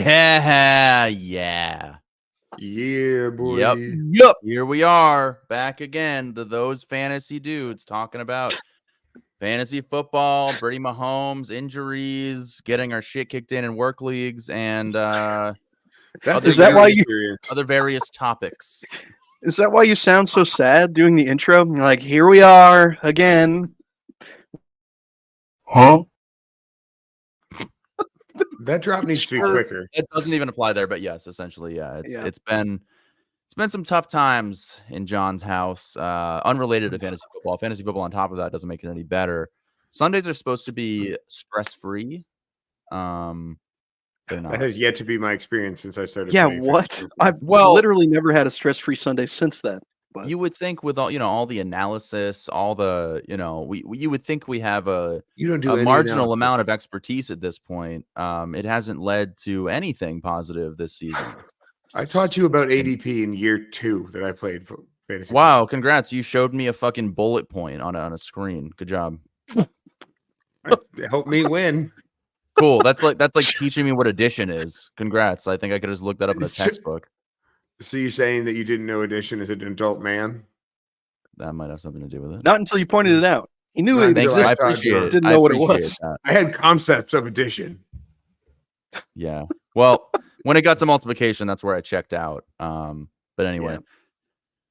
Yeah. Yeah, boy. Yep. Here we are back again. Those fantasy dudes talking about fantasy football, Brittany Mahomes, injuries, getting our shit kicked in work leagues, and Is that why other various topics. Is that why you sound so sad doing the intro? You're like, here we are again. Huh? That drop needs to be quicker. It doesn't even apply there, but yes, essentially, yeah. It's been some tough times in John's house. Unrelated to fantasy football. Fantasy football on top of that doesn't make it any better. Sundays are supposed to be stress-free. That has yet to be my experience since I started. Yeah, what? I've literally never had a stress-free Sunday since then. But you would think with all the analysis, all the you would think we have a marginal amount of expertise at this point. It hasn't led to anything positive this season. I taught you about ADP in year 2 that I played for fantasy. Wow, football. Congrats! You showed me a fucking bullet point on a screen. Good job. Help me win. Cool. That's like teaching me what addition is. Congrats. I think I could just look that up in a textbook. So you're saying that you didn't know addition as an adult man? That might have something to do with it. Not until you pointed it out. He knew it existed. I appreciate it. Didn't know what it was. I had concepts of addition. Yeah. Well, when it got to multiplication, that's where I checked out. But anyway,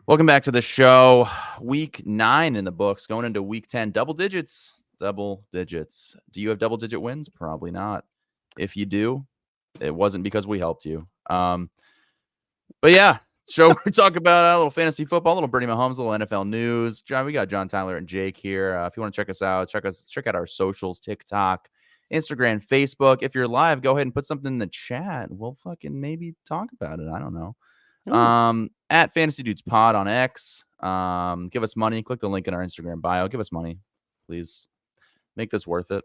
welcome back to the show. Week 9 in the books, going into week 10. Double digits. Do you have double-digit wins? Probably not. If you do, it wasn't because we helped you. But yeah, show we talk about a little fantasy football, a little Brittany Mahomes, a little NFL news. John, we got John, Tyler, and Jake here. If you want to check us out, check out our socials: TikTok, Instagram, Facebook. If you're live, go ahead and put something in the chat. We'll fucking maybe talk about it. I don't know. At Fantasy Dudes Pod on X. Give us money. Click the link in our Instagram bio. Give us money, please. Make this worth it.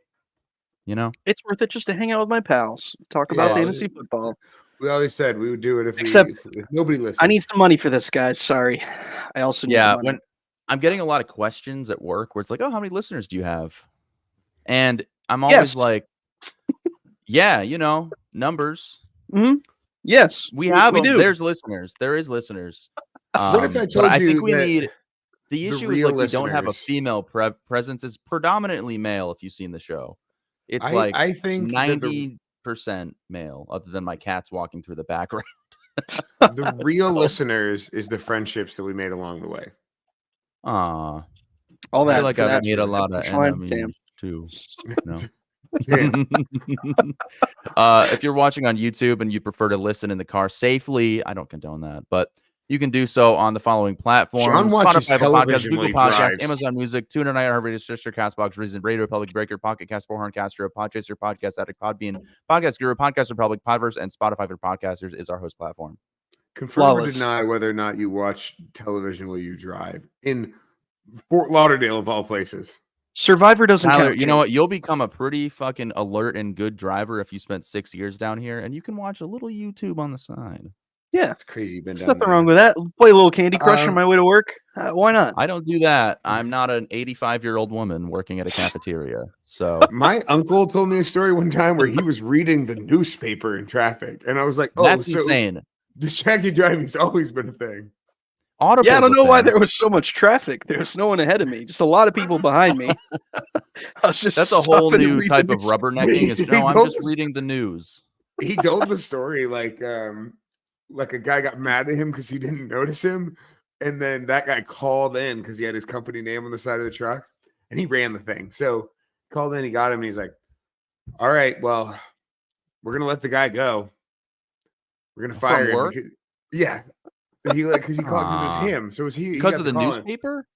It's worth it just to hang out with my pals, talk about fantasy football. We always said we would do it if nobody listened. I need some money for this, guys. Sorry. I also need money. When I'm getting a lot of questions at work where it's like, oh, how many listeners do you have? And I'm always like, yeah, numbers. Mm-hmm. Yes. We have them. do. There's listeners. There is listeners. What if I told you I think we that need... The issue is we don't have a female presence. It's predominantly male. If you've seen the show, it's I think 90% male, other than my cats walking through the background. The real listeners is the friendships that we made along the way. All that. I feel like I've made a lot of enemies too. No. If you're watching on YouTube and you prefer to listen in the car safely, I don't condone that, but you can do so on the following platforms: Spotify, Apple Podcasts, Google Podcasts, Amazon Music, TuneIn, iHeartRadio, Stitcher, CastBox, Reason, Radio Public, Breaker, Pocket Cast, Bullhorn, Castro, Podchaser, Podcast Addict, Podbean, Podcast Guru, Podcast Republic, Podverse, and Spotify for podcasters is our host platform. Confirm or deny whether or not you watch television while you drive in Fort Lauderdale, of all places. Survivor doesn't Tyler, count. You know what? You'll become a pretty fucking alert and good driver if you spent 6 years down here, and you can watch a little YouTube on the side. Yeah, it's crazy. There's nothing wrong with that. Play a little Candy Crush on my way to work. Why not? I don't do that. I'm not an 85-year-old woman working at a cafeteria. So my uncle told me a story one time where he was reading the newspaper in traffic, and I was like, "Oh, that's insane." Distracted driving's always been a thing. I don't know why there was so much traffic. There's no one ahead of me, just a lot of people behind me. That's a whole new type of rubbernecking. I'm just reading the news. He told the story like a guy got mad at him because he didn't notice him, and then that guy called in because he had his company name on the side of the truck, and he ran the thing. So called in, he got him, and he's like, "All right, well, we're gonna let the guy go. We're gonna fire him." Work? Yeah, he because he called because it was him. So it was he because of the newspaper?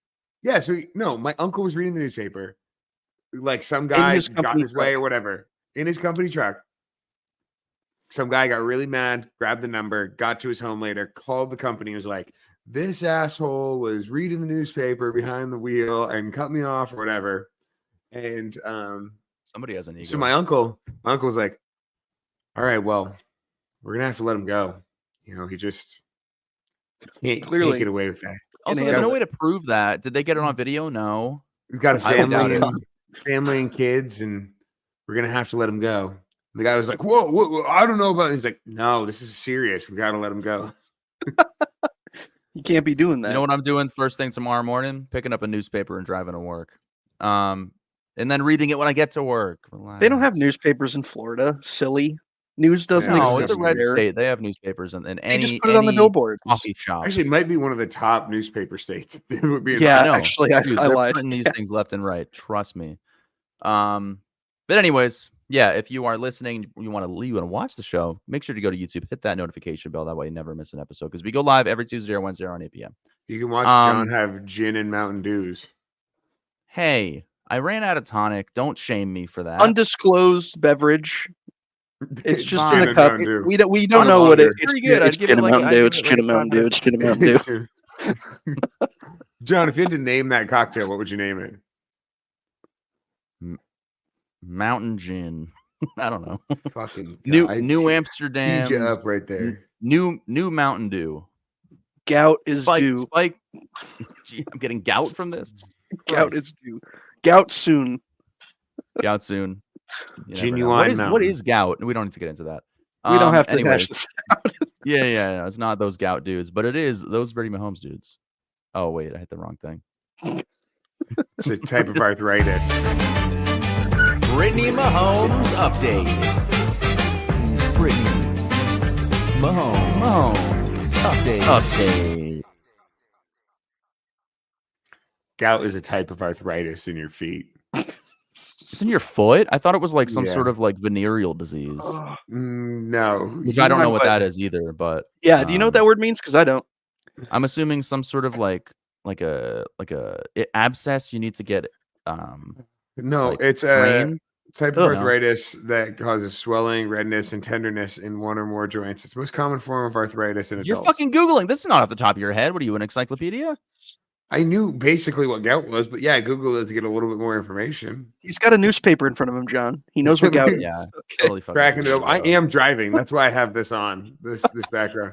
Yeah. So my uncle was reading the newspaper, like some guy got his way or whatever in his company truck. Some guy got really mad, grabbed the number, got to his home later, called the company, was like, "This asshole was reading the newspaper behind the wheel and cut me off or whatever." And somebody has an ego. So my uncle was like, "All right, well, we're gonna have to let him go. He just can't get away with that." Also, there's no way to prove that. Did they get it on video? No. He's got his family and kids, and we're gonna have to let him go. The guy was like, whoa, I don't know about it. He's like, no, this is serious. We got to let him go. You can't be doing that. You know what I'm doing first thing tomorrow morning? Picking up a newspaper and driving to work. And then reading it when I get to work. Relax. They don't have newspapers in Florida. Silly. News doesn't No, exist it's a red there. state. They have newspapers in They any just put it on the billboards. coffee shop. Actually, it might be one of the top newspaper states. It would be Yeah, I know. actually, Dude, I they're lied. putting these things left and right. Trust me. But anyways, yeah, if you are listening, you want to watch the show, make sure to go to YouTube, hit that notification bell. That way you never miss an episode because we go live every Tuesday or Wednesday around 8 p.m. You can watch John have gin and Mountain Dews. Hey, I ran out of tonic. Don't shame me for that. Undisclosed beverage. It's just fine. in a cup. We don't know what it is. Pretty good. It's gin and Mountain Dew. It's gin and Mountain Dew. It's gin and Mountain Dew. John, if you had to name that cocktail, what would you name it? Mountain Gin. I don't know. Fucking New Amsterdam. You up right there. New Mountain Dew. Gout is due. Spike. Gee, I'm getting gout from this. Gout is due. Gout soon. Gout soon. Genuine. What is gout? We don't need to get into that. We don't have to hash this out. Yeah. It's not those gout dudes, but it is those Brittany Mahomes dudes. Oh wait, I hit the wrong thing. It's a type of arthritis. Brittany Mahomes update. Brittany Mahomes update. Gout is a type of arthritis in your feet. It's in your foot? I thought it was like some sort of like venereal disease. No, which I don't know what that is either. But yeah, do you know what that word means? Because I don't. I'm assuming some sort of like a abscess. You need to get no, like it's drained? a type of arthritis that causes swelling, redness, and tenderness in one or more joints. It's the most common form of arthritis in adults. You're fucking Googling. This is not off the top of your head. What are you, an encyclopedia? I knew basically what gout was, but yeah, I Googled it to get a little bit more information. He's got a newspaper in front of him, John. He knows what gout is. Yeah, totally fucking cracking it up. I am driving. That's why I have this on, this background.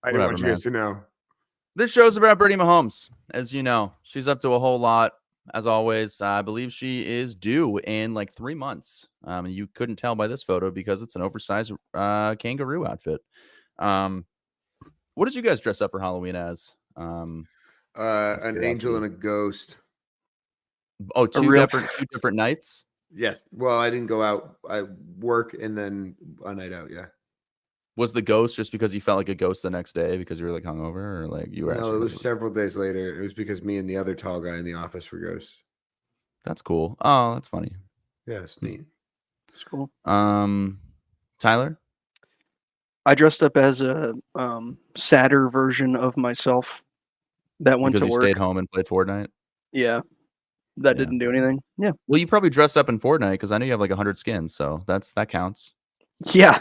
I don't want you guys to know. This show's about Brittany Mahomes. As you know, she's up to a whole lot. As always, I believe she is due in like 3 months. You couldn't tell by this photo because it's an oversized kangaroo outfit. What did you guys dress up for Halloween as? An angel and a ghost. Oh, two different nights? Yes. Well, I didn't go out. I work and then a night out. Yeah. Was the ghost just because you felt like a ghost the next day because you were like hungover, or like you were? No, it was several days later. It was because me and the other tall guy in the office were ghosts. That's cool. Oh, that's funny. Yeah, it's neat. It's cool. Tyler? I dressed up as a sadder version of myself that went because to you work. Stayed home and played Fortnite. Yeah, that didn't do anything. Yeah. Well, you probably dressed up in Fortnite because I know you have like 100 skins, so that counts. Yeah.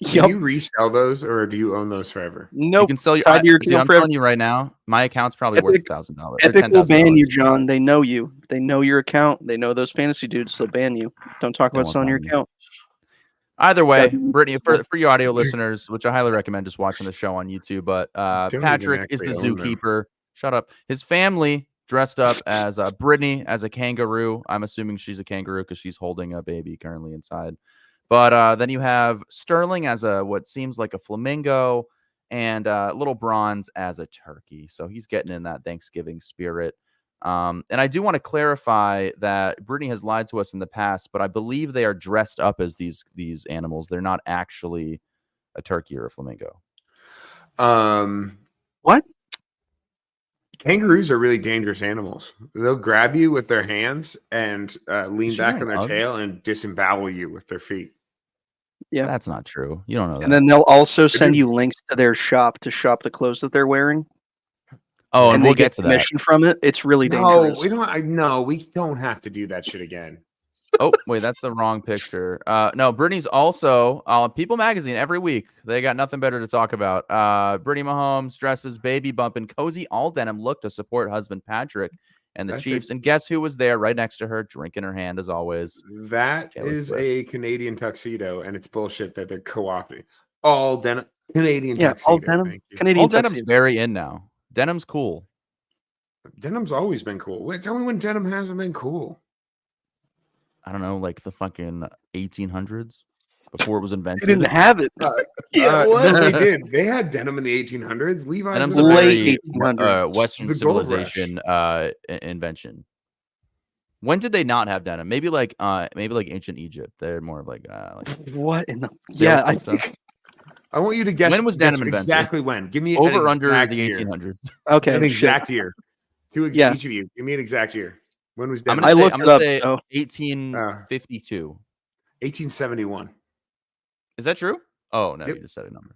Do you resell those or do you own those forever? Nope. You can sell your. I'm telling you right now, my account's probably worth $1,000. Epic will ban you, John. They know you. They know your account. They know those fantasy dudes. They'll ban you. Don't talk about selling your account. Either way, Brittany, for you audio listeners, which I highly recommend just watching the show on YouTube, but Patrick is the zookeeper. Shut up. His family dressed up as Brittany as a kangaroo. I'm assuming she's a kangaroo because she's holding a baby currently inside. But then you have Sterling as what seems like a flamingo, and Little Bronze as a turkey. So he's getting in that Thanksgiving spirit. And I do want to clarify that Brittany has lied to us in the past, but I believe they are dressed up as these animals. They're not actually a turkey or a flamingo. What? Kangaroos are really dangerous animals. They'll grab you with their hands and lean back on their tail and disembowel you with their feet. Yeah, that's not true. You don't know that. And then they'll also send you links to their shop to shop the clothes that they're wearing. Oh, and we'll they get to commission from it. It's really dangerous. We don't have to do that shit again. Oh, wait, that's the wrong picture. No, Brittany's also People Magazine every week. They got nothing better to talk about. Brittany Mahomes dresses baby bump in cozy all denim look to support husband Patrick and the Chiefs. And guess who was there right next to her, drink in her hand as always? That is a Canadian tuxedo, and it's bullshit that they're co-opting. All denim Canadian tuxedo. All denim. Canadian all denim's very in now. Denim's cool. Denim's always been cool. Tell me when denim hasn't been cool. I don't know, like the fucking 1800s. before it was They invented. didn't have it. No, they did. They had denim in the 1800s. Levi's Denim's was a a late very 1800s. Western The gold rush. civilization invention. When did they not have denim? Maybe like ancient Egypt. They're more of like What in the? They Yeah, look I like stuff. think. I want you to guess. When was denim invented? Exactly when? Give me Over an under exact the year. 1800s. Okay, An shit. exact year. Yeah. Each of you. Give me an exact year. When was I'm denim? gonna say, looked I'm it gonna up, say so. 1852. 1871. Is that true? Oh no, Yep. you just said a number.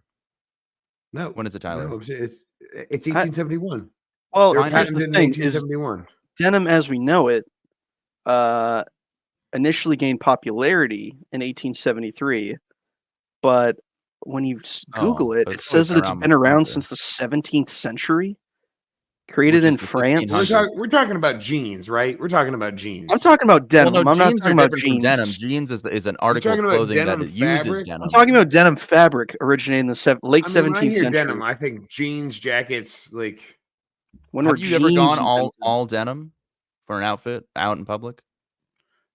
No. When is it, Tyler? No, it's 1871. Well, They were here's patented the in thing: is 1871. denim, as we know it, initially gained popularity in 1873, but when you Google it, but it it's always says that it's around been much around longer. since the 17th century. Created Which in is the France. 1600s. We're talking about jeans, right? We're talking about jeans. I'm talking about denim. Well, no, I'm not jeans talking are about different from denim. jeans. Jeans is an article of talking about clothing that denim it uses fabric? denim. I'm talking about denim fabric originating in the late I mean, when I 17th hear century. denim, I think jeans, jackets, like When were Have you ever jeans gone invented? all denim for an outfit out in public?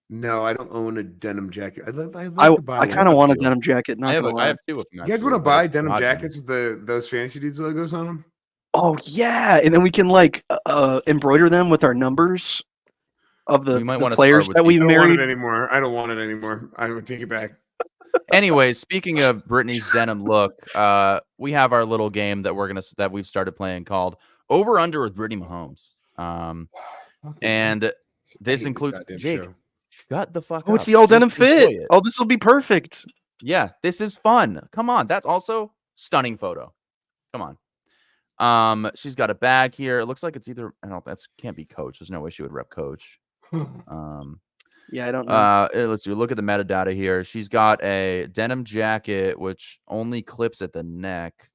no, I don't own a denim jacket. I'd like to buy I one. kind of want a few. denim jacket. Not gonna lie. I have two of them. You guys actually, want to but buy it's denim hot in here. jackets with those fantasy dudes logos on them? Oh yeah, and then we can like embroider them with our numbers of We might the wanna players start with that we I don't want married. it anymore. I don't want it anymore. I would take it back. Anyways, speaking of Brittany's denim look, we have our little game that we've started playing called Over Under with Brittany Mahomes. And this includes Jake. Show. Shut the fuck up. Oh, it's the all denim Just enjoy fit. it. Oh, this will be perfect. Yeah, this is fun. Come on, that's also stunning photo. Come on. She's got a bag here. It looks like it's either that can't be Coach. There's no way she would rep Coach. Yeah, I don't know. Let's see. Look at the metadata here. She's got a denim jacket which only clips at the neck.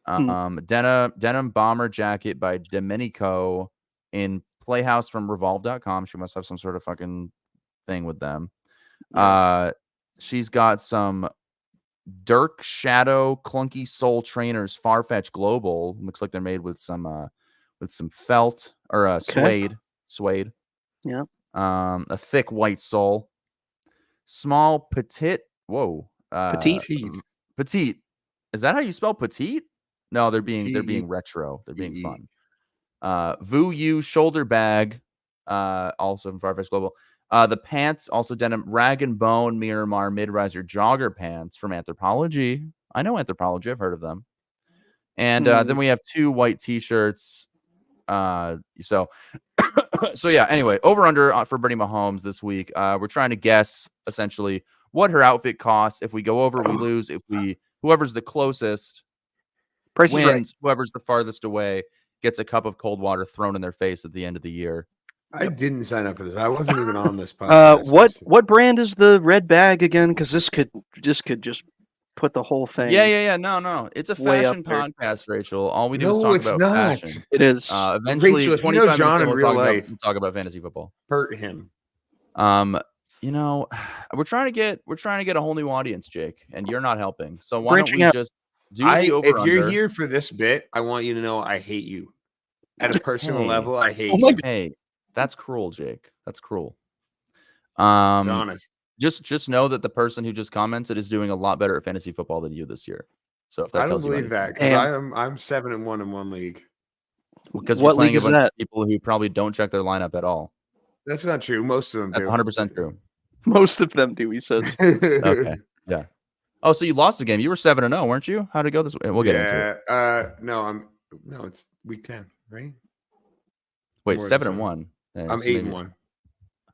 Denim bomber jacket by Domenico in Playhouse from Revolve.com. She must have some sort of fucking thing with them. Yeah. She's got some Dirk Shadow Clunky Soul Trainers Farfetch Global. Looks like they're made with some felt or suede. Yeah. A thick white sole. Small petite. Whoa. Petite. Is that how you spell petite? No, they're being retro. They're being fun. Vu Yu shoulder bag, also from Farfetch Global. The pants, also denim, Rag and Bone Miramar mid-riser jogger pants from Anthropology. I know Anthropology. I've heard of them. And then we have two white t-shirts. So yeah, anyway, over under for Brittany Mahomes this week. We're trying to guess essentially what her outfit costs. If we go over, we lose. Whoever's the closest Price wins. is right. Whoever's the farthest away gets a cup of cold water thrown in their face at the end of the year. I didn't sign up for this. I wasn't even on this podcast. What brand is the red bag again? Because this could just put the whole thing. Yeah. No. It's a way up fashion there. podcast, Rachel. All we do is No, talk it's about not. fashion. It is. Eventually, Rachel, if you 25 know John minutes in real life, we'll talk about fantasy football. Hurt him. You know, we're trying to get a whole new audience, Jake, and you're not helping. So why Branching don't we out. just do the over If you're under? here for this bit, I want you to know I hate you. At a personal Hey. level, I hate Oh my you. Hey, that's cruel, Jake. That's cruel. It's honest. Just know that the person who just commented is doing a lot better at fantasy football than you this year. So if that I don't tells you believe that anything. because I'm 7-1 in one league. Because What you're playing league a is bunch that? of people who probably don't check their lineup at all. That's not true. Most of them That's do. 100% true. Most of them do. He said. Okay. Yeah. Oh, so you lost the game. You were 7-0, weren't you? How'd it go this way? We'll get into it. No, it's week 10, right? Wait, more than 7-1. I'm so maybe- 8-1.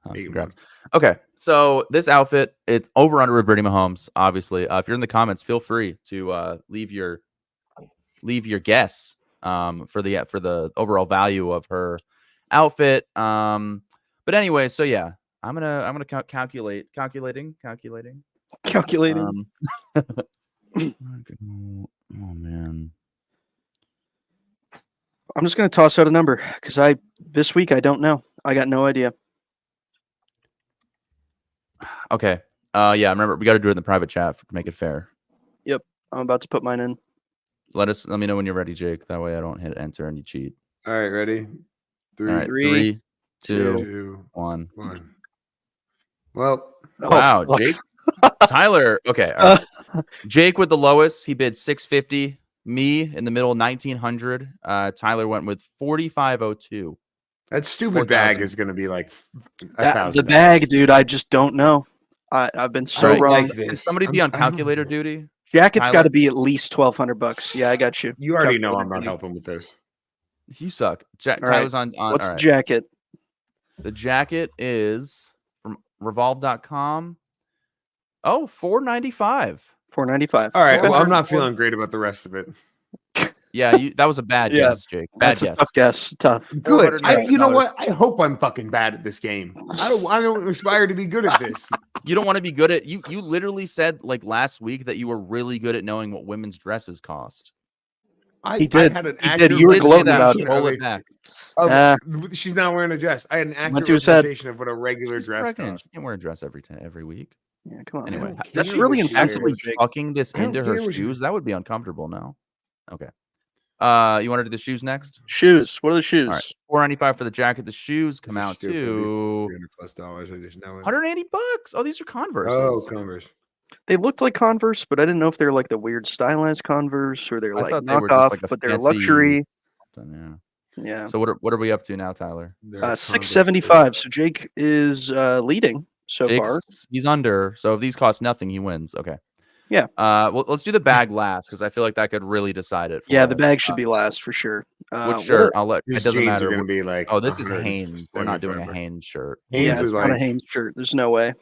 Oh, 8-1. congrats. Okay, so this outfit, it's over under with Brittany Mahomes. Obviously, if you're in the comments, feel free to leave your guess for the overall value of her outfit. But anyway, so yeah, I'm gonna calculating. Oh man. I'm just gonna toss out a number because this week I don't know. I got no idea. Okay. Yeah, remember we got to do it in the private chat to make it fair. Yep, I'm about to put mine in. Let me know when you're ready, Jake. That way I don't hit enter and you cheat. All right, ready? All right, 3, 2, 1. Well, Wow, fuck. Jake. Tyler. Okay. All right. Jake with the lowest. He bid 650. Me in the middle, 1900. Tyler went with 4502. That stupid 4,000. bag is going to be like The bag, dude. I just don't know. I've been so Right, wrong. Can somebody be on calculator duty? Jacket's Tyler? got to be at least $1,200. Yeah, I got you. You already know Calculator I'm not duty. helping with this. You suck. All right. Tyler's on. What's all the right. jacket? The jacket is from revolve.com. Oh, $495. $495. All right. Okay. Well, I'm not feeling great about the rest of it. Yeah, that was a bad Yeah, guess, Jake. Bad That's a guess. tough guess. Tough. Good. You know $495. what? I hope I'm fucking bad at this game. I don't aspire to be good at this. You don't want to be good at you literally said like last week that you were really good at knowing what women's dresses cost. He did. I had an He accurate did. You were gloating representation about it. Roll of it back. She's not wearing a dress. I had an accurate to his head. representation of what a regular She's dress pregnant. costs. She can't wear a dress every week. Yeah, come on. Anyway, man. I That's don't really care what she insensitive. wears. Actually Jake. tucking this I don't into care her what she- shoes, that would be uncomfortable now. Okay. You want to do the shoes next? Shoes. What are the shoes? All right. $495 for the jacket. The shoes come These are out stupid. These to are $300+ I just know it. $180. Oh, these are Converse. Oh, Converse. They looked like Converse, but I didn't know if they're like the weird stylized Converse or they're I like thought they were just knockoff, like a but they're fancy- luxury. Yeah. Yeah. So what are we up to now, Tyler? They're Converse. 675. So Jake is leading so far. He's under. So if these cost nothing, he wins. Okay. Yeah. Well, let's do the bag last because I feel like that could really decide it. Yeah, for the us. bag should be last for sure. Which shirt? I'll let. These It doesn't jeans matter. are going to be like. Oh, this is Hanes. We're not doing a $175. Hanes shirt. Hanes Yeah, is it's not a like Hanes shirt. There's no way.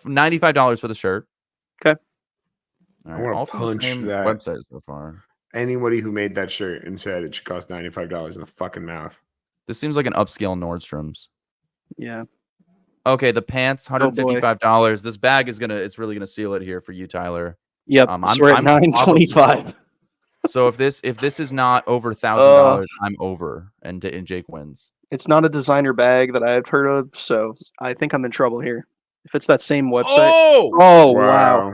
$95 for the shirt. Okay. All I right. wanna All from the punch same that. website so far. anybody who made that shirt and said it should cost $95 in the fucking mouth. This seems like an upscale Nordstrom's. Yeah. Okay, the pants, Oh, boy. $155. This bag is it's really gonna seal it here for you, Tyler. Yep. So we're at I'm 925. So if this is not over $1,000, I'm over, and Jake wins. It's not a designer bag that I've heard of, so I think I'm in trouble here. If it's that same website. Oh, Wow.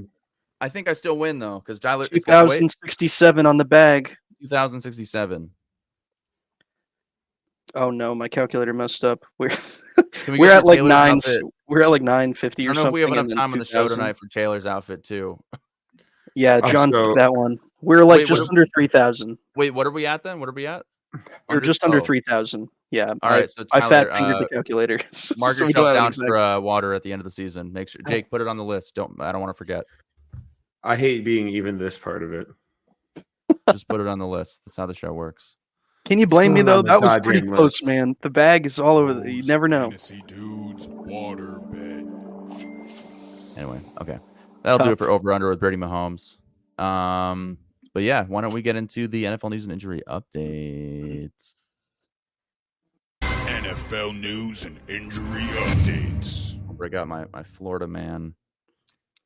I think I still win though, because Tyler. It's got, wait, 2067 on the bag. 2067. Oh no, my calculator messed up. We're Can we we're go at for like Taylor's 9. outfit? We're at like 950 I or don't know something. if we have and enough then time on the show 2000. tonight for Taylor's outfit too. Yeah, Oh, John so- took that one. We're like Wait, just what- under 3,000. Wait, what are we at then? What are we at? We're just under oh. 3,000. Yeah. All right, so I Tyler, fat fingered the calculator. mark So we don't yourself have down exact- for water at the end of the season. Make sure Jake put it on the list. I don't want to forget. I hate being even this part of it. Just put it on the list. That's how the show works. Can you blame me going though? on the That was pretty goddamn close, list? man. The bag is all over. You never know. Fantasy dudes, water bed. Anyway, okay, that'll do Tough. it for over under with Brittany Mahomes. But yeah, why don't we get into the NFL news and injury updates? NFL news and injury updates. I'll break out my Florida man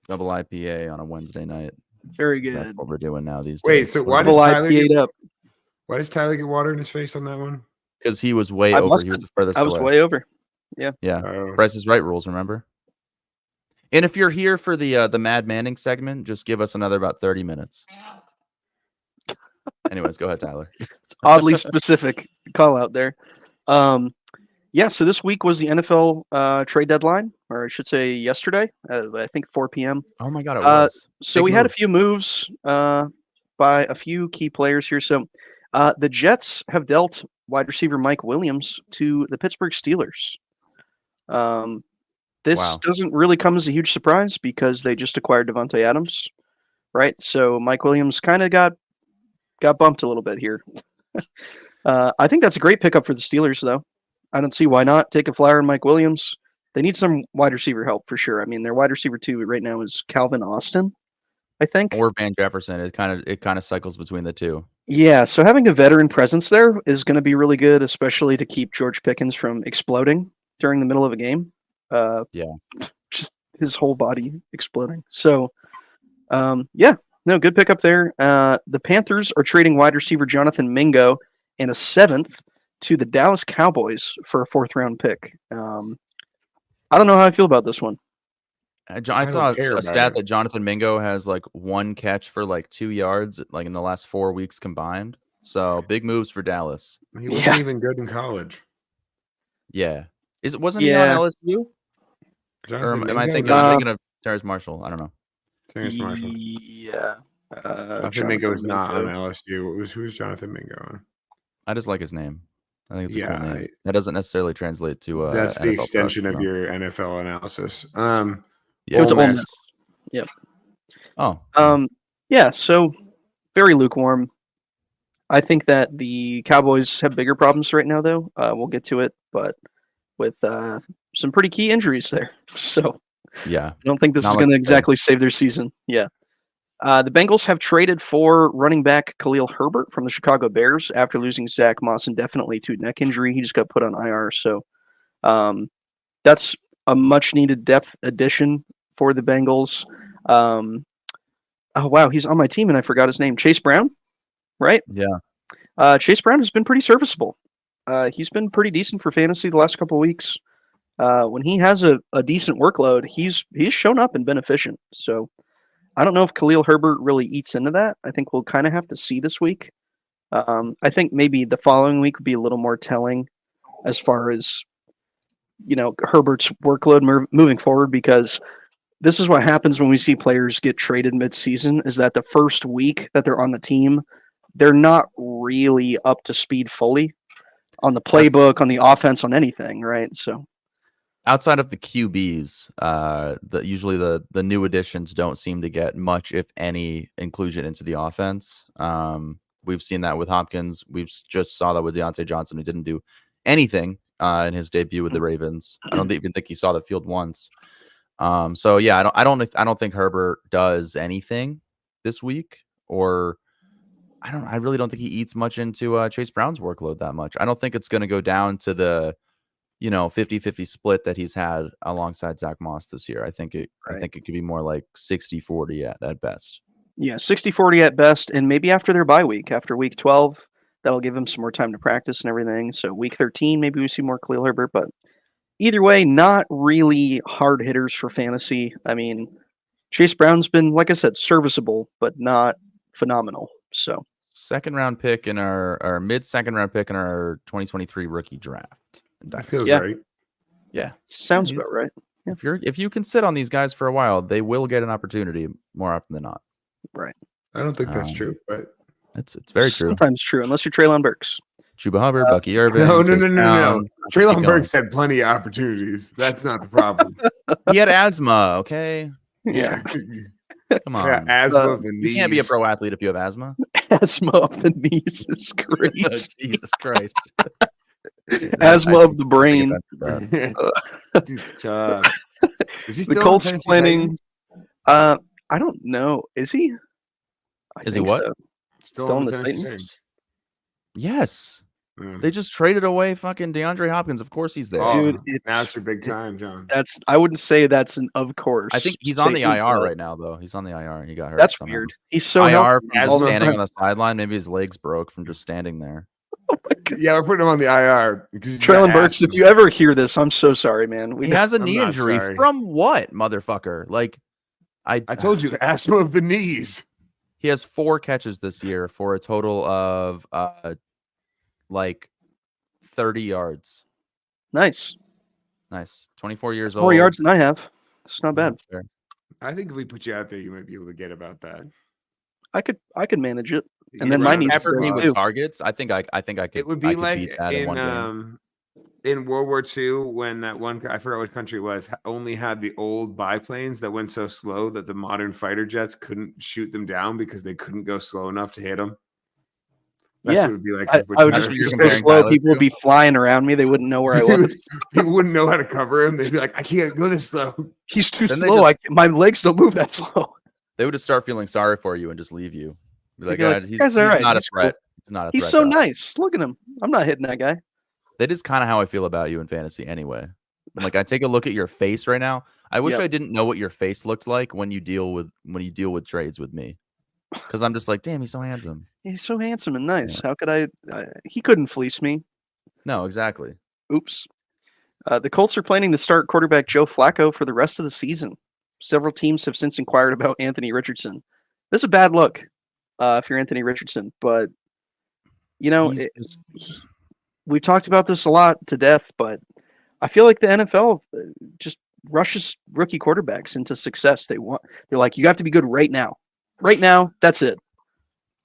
double IPA on a Wednesday night. Very 'Cause That's good. what we're doing now these Wait, days. so why Double does Tyler IPA'd get, up. why does Tyler get water in his face on that one? Because he was way I over. must He was have. the furthest I was away. way over. Yeah. Oh. Price is Right rules, remember? And if you're here for the Mad Manning segment, just give us another about 30 minutes. Anyways, go ahead, Tyler. It's oddly specific call out there. Yeah, so this week was the NFL trade deadline, or I should say yesterday, I think 4 p.m. Oh my God, it Uh, was. So Big we had a move. few moves by a few key players here. So the Jets have dealt wide receiver Mike Williams to the Pittsburgh Steelers. This Wow. doesn't really come as a huge surprise because they just acquired Devontae Adams, right? So Mike Williams kind of got bumped a little bit here. I think that's a great pickup for the Steelers, though. I don't see why not take a flyer on Mike Williams. They need some wide receiver help for sure. I mean, their wide receiver 2 right now is Calvin Austin, I think. Or Van Jefferson. It kind of cycles between the two. Yeah, so having a veteran presence there is going to be really good, especially to keep George Pickens from exploding during the middle of a game. Yeah. Just his whole body exploding. So, yeah, no, good pickup there. The Panthers are trading wide receiver Jonathan Mingo and a 7th to the Dallas Cowboys for a 4th-round pick. I don't know how I feel about this one. I don't saw care a about stat it. that Jonathan Mingo has like 1 catch for like 2 yards, like in the last 4 weeks combined. So big moves for Dallas. He wasn't Yeah. even good in college. Yeah. Wasn't he Yeah. on LSU? Or Jonathan am I Mingo? thinking? No. I'm thinking of Terrace Marshall. I don't know. Terrence Marshall. Yeah. Jonathan Mingo is not on LSU. Who's Jonathan Mingo on? I just like his name. I think it's a cool name. I- That doesn't necessarily translate to That's the NFL extension product, of no. your NFL analysis. Yeah. It's Ole Ole Miss. Miss. Yep. Oh, Yeah. So very lukewarm. I think that the Cowboys have bigger problems right now, though. We'll get to it, but with some pretty key injuries there, so yeah. I don't think this Not is like going to the exactly save their season. Yeah. The Bengals have traded for running back Khalil Herbert from the Chicago Bears after losing Zach Moss indefinitely to a neck injury. He just got put on IR, so that's a much-needed depth addition for the Bengals. Oh wow, he's on my team and I forgot his name. Chase Brown, right? Yeah. Chase Brown has been pretty serviceable. He's been pretty decent for fantasy the last couple of weeks. When he has a decent workload, he's shown up and been efficient. So I don't know if Khalil Herbert really eats into that. I think we'll kind of have to see this week. I think maybe the following week would be a little more telling as far as Herbert's workload moving forward, because this is what happens when we see players get traded mid-season, is that the first week that they're on the team, they're not really up to speed fully on the playbook, on the offense, on anything, right? So Outside of the QBs, usually the new additions don't seem to get much, if any, inclusion into the offense. We've seen that with Hopkins. We've just saw that with Deontay Johnson, who didn't do anything in his debut with the Ravens. I don't even think he saw the field once. So yeah, I don't think Herbert does anything this week, or I really don't think he eats much into Chase Brown's workload that much. I don't think it's going to go down to the 50-50 split that he's had alongside Zach Moss this year. I think it could be more like 60-40 at best. Yeah, 60-40 at best, and maybe after their bye week, after week 12, that'll give him some more time to practice and everything. So week 13, maybe we see more Khalil Herbert, but either way, not really hard hitters for fantasy. I mean, Chase Brown's been, like I said, serviceable, but not phenomenal. So second round pick in our mid-second round pick in our 2023 rookie draft. That feels Yeah. right. Yeah. sounds about right. Yeah. If you can sit on these guys for a while, they will get an opportunity more often than not. Right. I don't think that's true, but It's very true. Sometimes true, unless you're Treylon Burks. Chuba Hubbard, Bucky Irvin. no. Chase Brown. Treylon Burks had plenty of opportunities. That's not the problem. He had asthma, okay? Yeah. Come on. Yeah, asthma of the knees. You can't be a pro athlete if you have asthma. Asthma of the knees is great. Jesus Christ. Asthma of the brain. He's tough. Is he The still Colts in Tennessee planning. Titans? I don't know. Is he? I Is he think what? so. Still Still on in the the Tennessee Titans? Titans. Yes. Yeah. They just traded away fucking DeAndre Hopkins. Of course he's there. Oh, Dude, now it's your big time, John. I wouldn't say that's an of course. I think he's on the statement, IR but right now, though. He's on the IR. He got hurt. That's somehow. weird. He's so IR healthy from all just the standing time. on the sideline. Maybe his legs broke from just standing there. Yeah, we're putting him on the IR. because he's Treylon got Burks, if asthma. you ever hear this, I'm so sorry, man. He has a I'm knee not injury sorry. from what, motherfucker? Like, I told you, asthma of the knees. He has 4 catches this year for a total of like 30 yards. Nice. 24 years old. 4 yards than I have. It's not bad. That's fair. I think if we put you out there, you might be able to get about that. I could manage it. You And could then run my out knees of are Peppered me great clock. too. with targets. I think I could. It would I be could like beat that in one game. in World War II when that one, I forgot what country it was, only had the old biplanes that went so slow that the modern fighter jets couldn't shoot them down because they couldn't go slow enough to hit them. That's Yeah. what it would be like. I would That's just what be you're so comparing slow. Tyler People would to? be flying around me. They wouldn't know where I was. People wouldn't know how to cover him. They'd be like, I can't go this slow. He's too Then they slow. just- My legs don't move that slow. They would just start feeling sorry for you and just leave you. Be like, They'd be like, "God, he's "Guy's all right. not a He's cool. threat. He's not a He's threat." so to us." nice. Look at him. I'm not hitting that guy. That is kind of how I feel about you in fantasy anyway. Like, I take a look at your face right now. I wish Yep. I didn't know what your face looked like when you deal with trades with me. Because I'm just like, damn, he's so handsome. He's so handsome and nice. How could I? He couldn't fleece me. No, exactly. Oops. The Colts are planning to start quarterback Joe Flacco for the rest of the season. Several teams have since inquired about Anthony Richardson. This is a bad look if you're Anthony Richardson, but we've talked about this a lot to death, but I feel like the NFL just rushes rookie quarterbacks into success. They're like, you have to be good right now. Right now, that's it.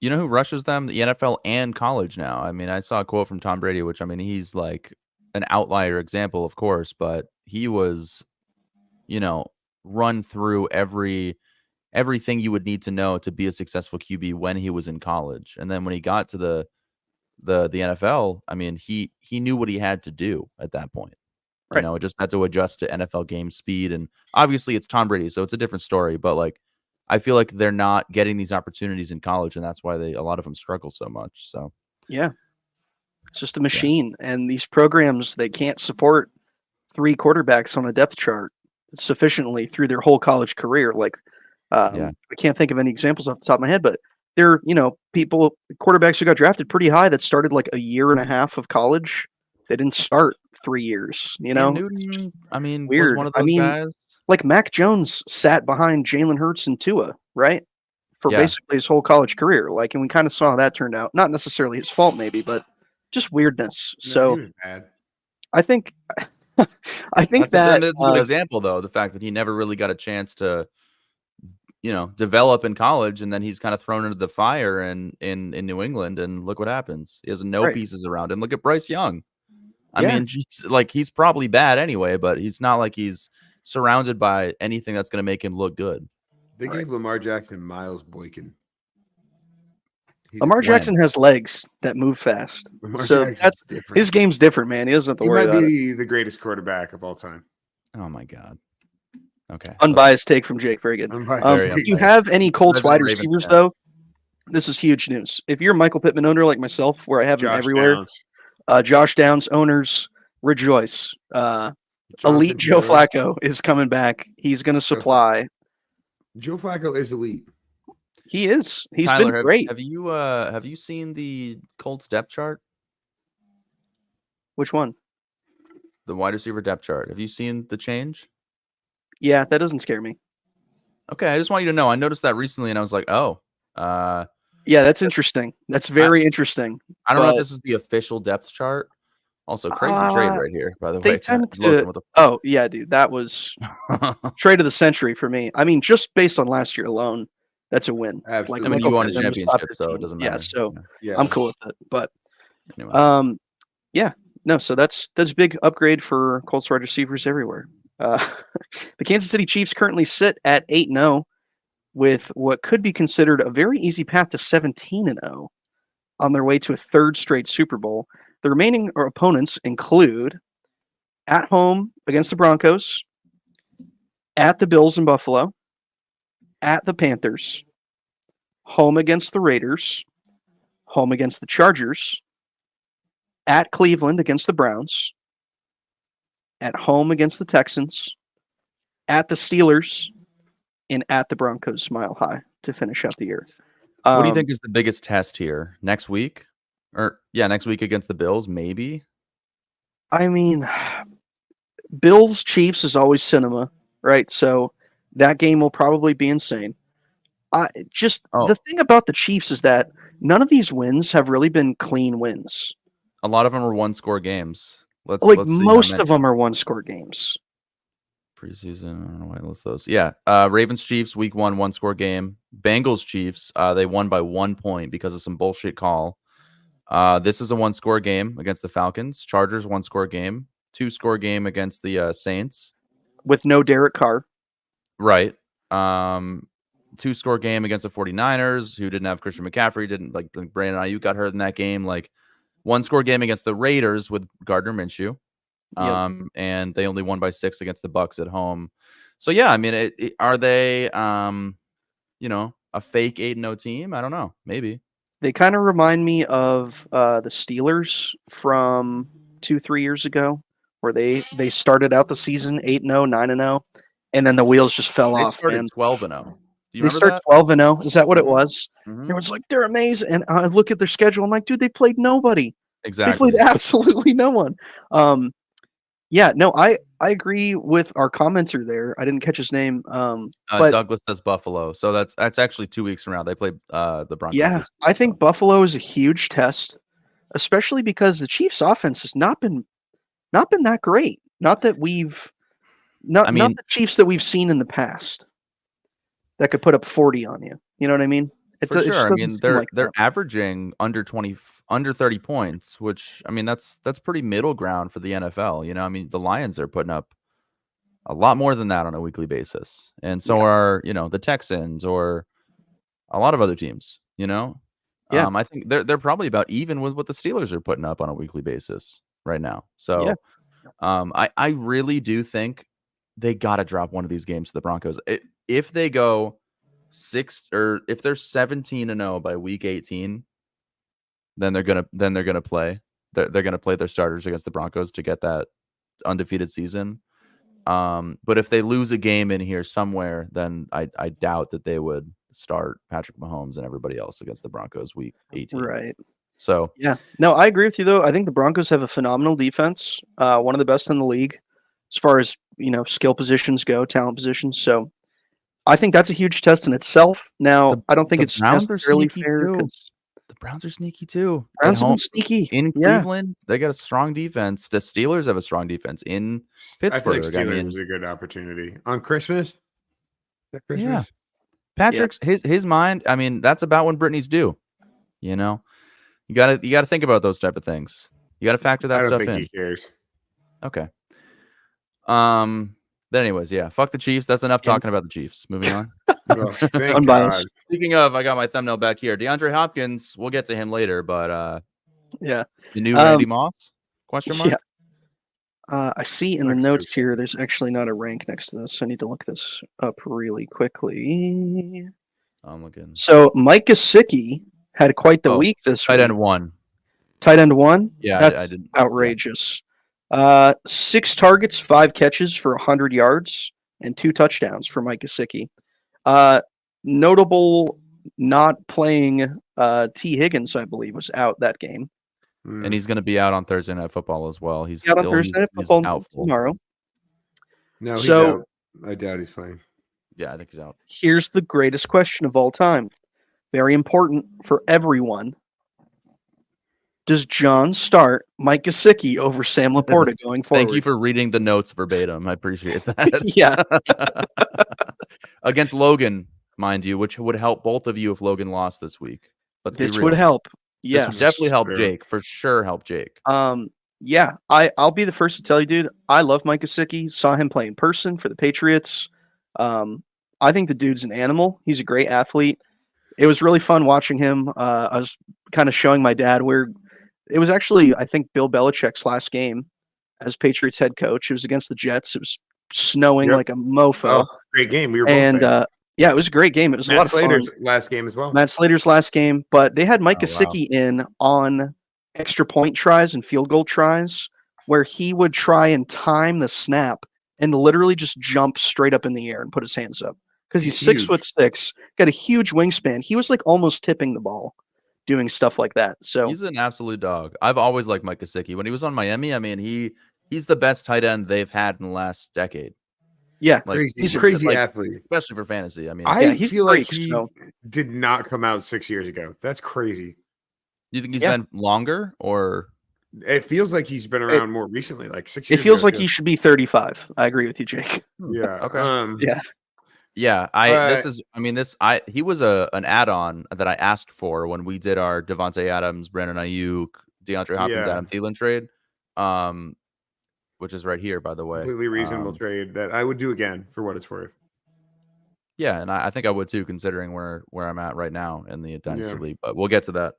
You know who rushes them? The NFL and college now. I mean, I saw a quote from Tom Brady, which, I mean, he's like an outlier example, of course, but he was, run through everything you would need to know to be a successful QB when he was in college. And then when he got to the NFL, I mean, he knew what he had to do at that point. Right. It just had to adjust to NFL game speed. And obviously it's Tom Brady, so it's a different story. But like, I feel like they're not getting these opportunities in college, and that's why a lot of them struggle so much. So yeah, it's just a machine. Yeah. And these programs, they can't support 3 quarterbacks on a depth chart sufficiently through their whole college career. Like, I can't think of any examples off the top of my head, but there, quarterbacks who got drafted pretty high that started like a year and a half of college. They didn't start 3 years, Newton, I mean, weird. Was one of those guys. Like Mac Jones sat behind Jalen Hurts and Tua, right? For basically his whole college career. Like, and we kind of saw how that turned out. Not necessarily his fault, maybe, but just weirdness. No, so he was bad. I think that's a good example, though. The fact that he never really got a chance to, develop in college, and then he's kind of thrown into the fire in New England, and look what happens. He has no pieces around him. Look at Bryce Young. I mean, he's probably bad anyway, but he's not like he's surrounded by anything that's going to make him look good. They gave Lamar Jackson Miles Boykin. Lamar Jackson has legs that move fast. So that's different. His game's different, man. He doesn't have to worry about it. He might be the greatest quarterback of all time. Oh, my God. Okay. Unbiased take from Jake. Very good. If you have any Colts wide receivers, though, this is huge news. If you're a Michael Pittman owner like myself, where I have him everywhere, Josh Downs owners, rejoice. Elite Joe Flacco is coming back. He's going to supply. Joe Flacco is elite. He is. He's Tyler, been great. Have you seen the Colts depth chart? Which one? The wide receiver depth chart. Have you seen the change? Yeah, that doesn't scare me. Okay, I just want you to know. I noticed that recently, and I was like, oh. Yeah, that's interesting. That's very interesting. I don't know if this is the official depth chart. Also, crazy trade right here, by the way. Oh, yeah, dude. That was trade of the century for me. I mean, just based on last year alone, that's a win. Absolutely. Like, I mean, you won a championship, so it doesn't matter. Yeah, so I'm cool with it. But anyway. So that's a big upgrade for Colts wide receivers everywhere. The Kansas City Chiefs currently sit at 8-0 with what could be considered a very easy path to 17-0 on their way to a 3rd straight Super Bowl. The remaining opponents include at home against the Broncos, at the Bills in Buffalo, at the Panthers, home against the Raiders, home against the Chargers, at Cleveland against the Browns, at home against the Texans, at the Steelers, and at the Broncos Mile High to finish out the year. What do you think is the biggest test here? Next week? Next week against the Bills, maybe? I mean, Bills Chiefs is always cinema, right? So that game will probably be insane. The thing about the Chiefs is that none of these wins have really been clean wins. A lot of them are 1-score games. Most of them are 1-score games. Preseason, I don't know why I list those. Yeah, Ravens Chiefs week 1 1-score game. Bengals Chiefs, they won by 1 point because of some bullshit call. This is a 1-score game against the Falcons. Chargers 1-score game. 2-score game against the Saints with no Derek Carr. Right. 2-score game against the 49ers, who didn't have Christian McCaffrey, didn't like Brandon Ayuk got hurt in that game. Like 1-score game against the Raiders with Gardner Minshew. And they only won by 6 against the Bucs at home. So yeah, I mean, are they a fake 8-0 team? I don't know. Maybe. They kind of remind me of the Steelers from 2-3 years ago, where they started out the season 8-0, 9-0, and then the wheels just fell off. They started 12-0. They started 12-0. Is that what it was? Mm-hmm. Everyone's like, they're amazing. And I look at their schedule. I'm like, dude, they played nobody. Exactly. They played absolutely no one. I agree with our commenter there. I didn't catch his name. But Douglas says Buffalo. So that's actually 2 weeks from now. They play the Broncos. Yeah, I think Buffalo is a huge test, especially because the Chiefs' offense has not been that great. Not that we've Not I mean, not the Chiefs that we've seen in the past that could put up 40 on you. You know what I mean? It for just sure. I doesn't mean, seem like they're that. averaging under 30 points, which I mean that's pretty middle ground for the NFL. I mean, the Lions are putting up a lot more than that on a weekly basis, and so Yeah. are the Texans or a lot of other teams. Yeah. I think they're probably about even with what the Steelers are putting up on a weekly basis right now. Yeah. So, I really do think they got to drop one of these games to the Broncos. If they go if they're 17-0 by week 18, then they're gonna play. They're gonna play their starters against the Broncos to get that undefeated season. But if they lose a game in here somewhere, then I doubt that they would start Patrick Mahomes and everybody else against the Broncos week 18. Right. So Yeah. No, I agree with you though. I think the Broncos have a phenomenal defense, one of the best in the league as far as skill positions go, talent positions. So I think that's a huge test in itself. Now, I don't think the it's Browns are necessarily sneaky fair too. because The Browns are sneaky too. Browns At have home been sneaky. in Yeah. Cleveland, they got a strong defense. The Steelers have a strong defense in I feel like Pittsburgh. Steelers was a good opportunity on Christmas. Is that Christmas? Patrick's his mind. I mean, that's about when Brittany's due. You gotta think about those type of things. You gotta factor that I don't stuff think in. he cares. Okay. But anyways, yeah, fuck the Chiefs. That's enough talking about the Chiefs. Moving on. Oh, thank Unbiased. God. Speaking of, I got my thumbnail back here. DeAndre Hopkins. We'll get to him later, but Yeah. the new Randy Moss? Question mark. Yeah. I see in the notes here, there's actually not a rank next to this. I need to look this up really quickly. I'm looking. So Mike Gesicki had quite the week this tight week. end 1. Tight end 1? Yeah, That's I didn't. outrageous. 6 targets, 5 catches for 100 yards, and 2 touchdowns for Mike Gesicki. Notable not playing T. Higgins, I believe, was out that game. And he's going to be out on Thursday Night Football as well. He's out on Thursday Night Football tomorrow. No, he's So- out. I doubt he's playing. Yeah, I think he's out. Here's the greatest question of all time. Very important for everyone. Does John start Mike Gesicki over Sam Laporta going forward? Thank you for reading the notes verbatim. I appreciate that. Yeah. Against Logan, mind you, which would help both of you if Logan lost this week. Let's be This real. would help. This Yes. would definitely help True. Jake. For sure help Jake. Yeah, I'll be the first to tell you, dude. I love Mike Gesicki. Saw him play in person for the Patriots. I think the dude's an animal. He's a great athlete. It was really fun watching him. I was kind of showing my dad where it was actually, I think, Bill Belichick's last game as Patriots head coach. It was against the Jets. It was snowing like a mofo. Oh, great game. We were both And there. yeah, it was a great game. It was a lot of Slater's fun. last game as well. Matt Slater's last game, but they had Mike Oh, wow. Gesicki in on extra point tries and field goal tries where he would try and time the snap and literally just jump straight up in the air and put his hands up because he's He's 6'6", got a huge wingspan. He was like almost tipping the ball doing stuff like that. So He's an absolute dog. I've always liked Mike Gesicki. When he was on Miami, I mean, he's the best tight end they've had in the last decade. yeah, Like, He's a crazy like, athlete. especially for fantasy. I mean, I yeah, he's feel like freak, he so. did not come out 6 years ago. That's crazy. you think he's Yeah. been longer or? It feels like he's been around more recently, like 6 years It feels ago, like too. he should be 35. I agree with you, Jake. Yeah. Okay. Yeah. Yeah, he was an add-on that I asked for when we did our Devontae Adams, Brandon Ayuk, DeAndre Hopkins, Yeah. Adam Thielen trade, which is right here, by the way. Completely reasonable trade that I would do again for what it's worth. Yeah, and I think I would too, considering where I'm at right now in the Dynasty Yeah. League. But we'll get to that.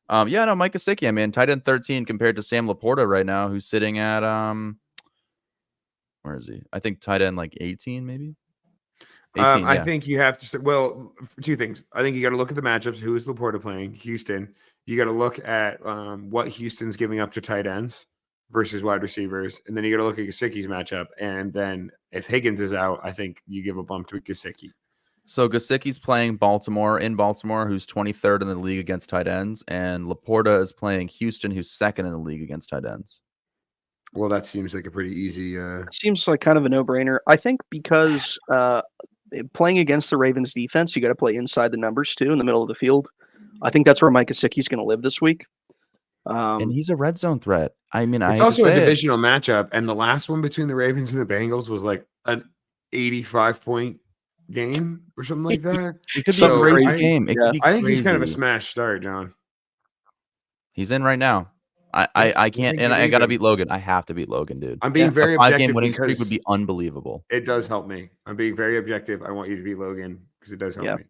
Mike Gesicki, I mean, tight end 13 compared to Sam Laporta right now, who's sitting at where is he? I think tight end like 18, maybe. 18, I yeah. think you have to say, well, 2 things. I think you got to look at the matchups. Who is Laporta playing? Houston. You got to look at what Houston's giving up to tight ends versus wide receivers. And then you got to look at Gesicki's matchup. And then if Higgins is out, I think you give a bump to Gesicki. So Gesicki's playing Baltimore, who's 23rd in the league against tight ends, and Laporta is playing Houston, who's 2nd in the league against tight ends. Well, that seems like a pretty easy. It seems like kind of a no-brainer. I think because playing against the Ravens defense, you got to play inside the numbers too, in the middle of the field. I think that's where Mike Gesicki's going to live this week. And he's a red zone threat. I mean, It's also a divisional matchup, and the last one between the Ravens and the Bengals was like an 85-point game or something like that. It could be So a crazy crazy. game. It could be I think he's kind of a crazy. smash start, John. He's in right now. I can't, think and you I need gotta him. beat Logan. I have to beat Logan, dude. I'm being Yeah. very A 5-game objective winning streak because would be unbelievable. it does help me. I'm being very objective. I want you to beat Logan because it does help Yeah. me.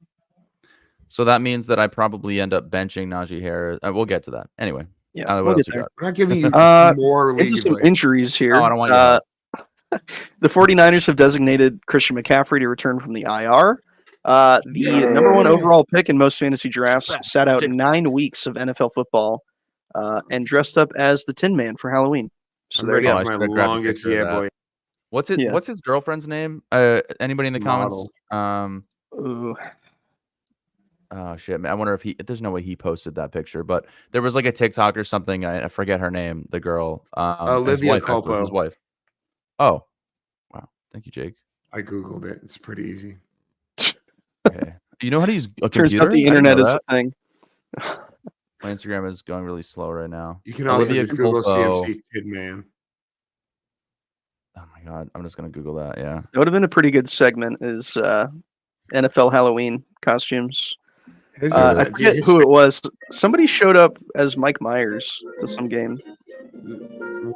So that means that I probably end up benching Najee Harris. We'll get to that anyway. Yeah, What we'll else get you there. We're not giving you more league Into some advice. injuries here. Oh, I don't want you. The 49ers have designated Christian McCaffrey to return from the IR. The number one overall pick in most fantasy drafts sat out 9 weeks of NFL football and dressed up as the Tin Man for Halloween. So I'm there ready you go. go. as I my should've grabbed a longest picture of that. boy. What's it? Yeah. What's his girlfriend's name? Anybody in the comments? Model. Ooh. Oh shit, man. I wonder if there's no way he posted that picture, but there was like a TikTok or something. I forget her name, the girl. Olivia his wife, actually, his Culpo. wife. Oh, wow. Thank you, Jake. I Googled it. It's pretty easy. Okay. You know how to use a Turns computer? out the I didn't know internet is that. a thing. My Instagram is going really slow right now. You can also Olivia just Google Culpo. CMC Tin Man. Oh my god, I'm just gonna Google that. Yeah. That would have been a pretty good segment. Is NFL Halloween costumes? I forget who it was. Somebody showed up as Mike Myers to some game.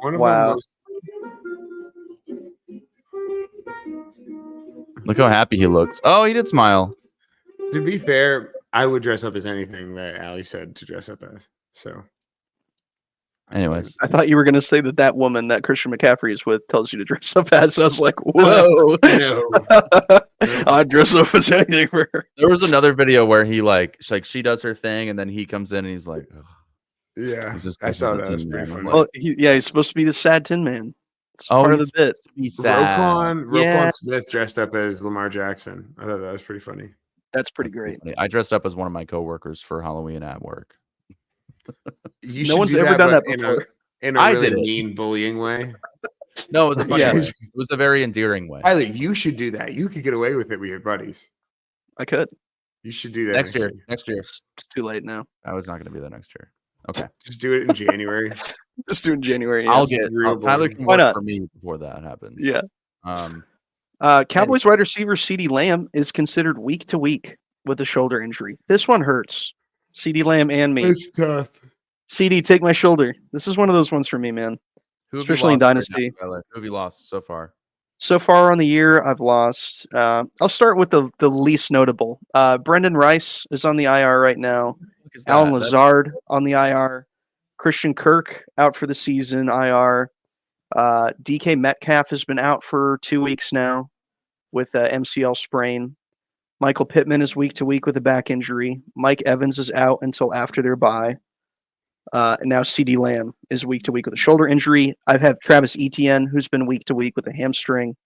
One of Wow. them was Look how happy he looks. Oh, he did smile. To be fair, I would dress up as anything that Ali said to dress up as. So, Anyways, I thought you were going to say that woman that Christian McCaffrey is with tells you to dress up as. I was like, whoa. no. I'd dress up as anything for her. there was another video where he she does her thing and then he comes in and he's like, ugh. Yeah, He's just I this is saw the that. It was Tin pretty Man. I'm funny. like, Well, he's supposed to be the sad Tin Man. It's Oh, part of the he's bit. be sad. Roquan Yeah. Smith dressed up as Lamar Jackson. I thought that was pretty funny. That's pretty great. I dressed up as one of my coworkers for Halloween at work. You No should one's do ever done but that before. In a I really did it. mean bullying way. No, it was a funny Yeah. way. It was a very endearing way. Tyler, you should do that. You could get away with it with your buddies. I could. You should do that Next year. Next year. It's too late now. I was not going to be there next year. Okay. Just do it in January. Just do it in January. Yeah. I'll get real Tyler boring. can Why work not? for me before that happens. Yeah. Um, Cowboys wide receiver CeeDee Lamb is considered week to week with a shoulder injury. This one hurts. CeeDee Lamb and me. It's tough. CD, take my shoulder. This is one of those ones for me, man. who have you Especially in lost right now, Dynasty. Tyler? Who have you lost so far? So far on the year, I've lost. I'll start with the least notable. Brendan Rice is on the IR right now. Look, is Alan that- Lazard on the IR. Christian Kirk out for the season, IR. DK Metcalf has been out for 2 weeks now with MCL sprain. Michael Pittman is week to week with a back injury. Mike Evans is out until after their bye. And now CeeDee Lamb is week to week with a shoulder injury. I have Travis Etienne, who's been week to week with a hamstring.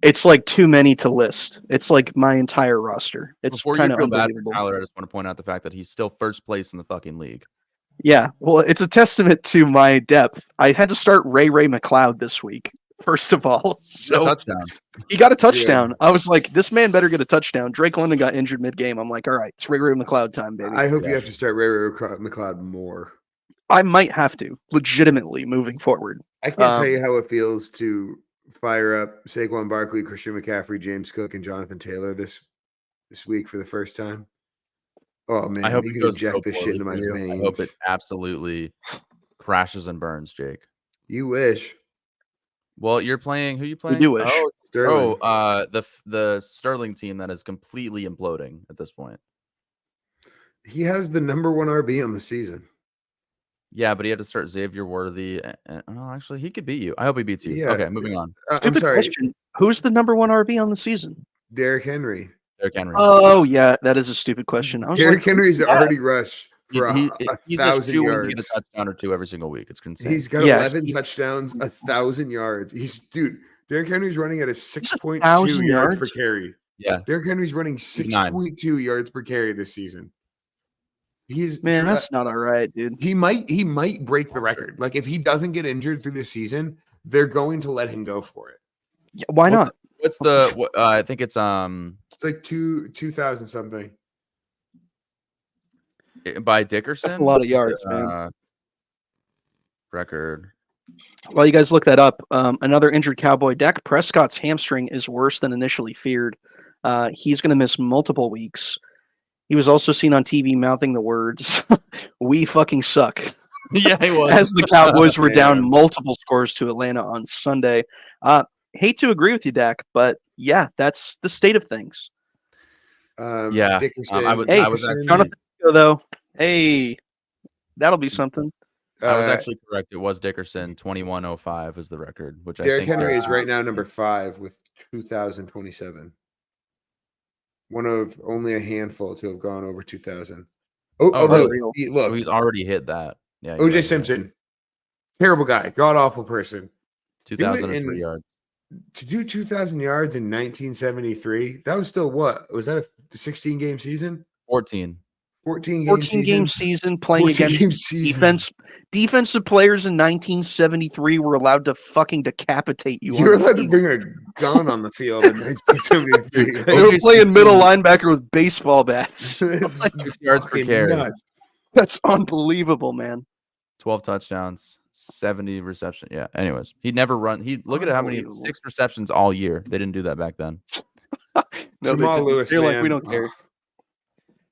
It's like too many to list. It's like my entire roster. It's Before you kind of feel bad for unbelievable. Tyler, I just want to point out the fact that he's still first place in the fucking league. Yeah, well, it's a testament to my depth. I had to start Ray McLeod this week, first of all. So Touchdown. he got a touchdown. I was like, this man better get a touchdown. Drake London got injured mid-game. I'm like, all right, it's Ray McLeod time, baby. I hope you Yeah. have to start Ray McLeod more. I might have to, legitimately, moving forward. I can't tell you how it feels to fire up Saquon Barkley, Christian McCaffrey, James Cook, and Jonathan Taylor this week for the first time. Oh man, I hope you it can goes inject so this shit poorly into my for you. veins. I hope it absolutely crashes and burns, Jake. You wish. Well, you're playing. Who you playing? do wish. Sterling. The Sterling team that is completely imploding at this point. He has the number one RB on the season. Yeah, but he had to start Xavier Worthy. Oh, actually, he could beat you. I hope he beats you. Yeah. Okay, moving on. I'm Stupid sorry, question. Who's the number one RB on the season? Derrick Henry. Derrick Henry. Oh, yeah, that is a stupid question. I was Derrick like, Henry's yeah. already rushed for he's a a thousand shoe-in to yards. get a touchdown or two every single week. It's insane. He's got Yeah, 11 touchdowns, 1,000 yards. Derrick Henry's running at a 6.2 1,000 yards per yards? carry. yeah. Derrick Henry's running 9. 6.2 yards per carry this season. Man, that's not all right, dude. he might break the record. Like if he doesn't get injured through the season, they're going to let him go for it. Yeah, why not? What's the? I think it's It's like 2,000 something. by Dickerson. That's a lot of yards, man. Record While you guys look that up, another injured Cowboy, Dak Prescott's hamstring is worse than initially feared. He's going to miss multiple weeks. He was also seen on TV mouthing the words, "We fucking suck." Yeah, he was. As the Cowboys were down multiple scores to Atlanta on Sunday. Hate to agree with you, Dak, but yeah, that's the state of things. Yeah. Dickerson, I was actually, Jonathan, though. Hey, that'll be something. I was actually correct. It was Dickerson. 2105 is the record, which Derrick I think Henry is right now number 5 with 2,027. One of only a handful to have gone over 2,000. Look, he's already hit that. Yeah. OJ Simpson, terrible guy, god awful person. 2,003 yards. To do 2,000 yards in 1973, that was still what? Was that a 16-game season? 14 game season playing against defensive players in 1973 were allowed to fucking decapitate you. You were allowed to bring a gun on the field in 1973. They were playing middle linebacker with baseball bats. 6 yards per carry. Nuts. That's unbelievable, man. 12 touchdowns, 70 reception. Yeah. Anyways, he'd never run. Look at how many 6 receptions all year. They didn't do that back then. No, Jamal Lewis, they're like, man. we don't care.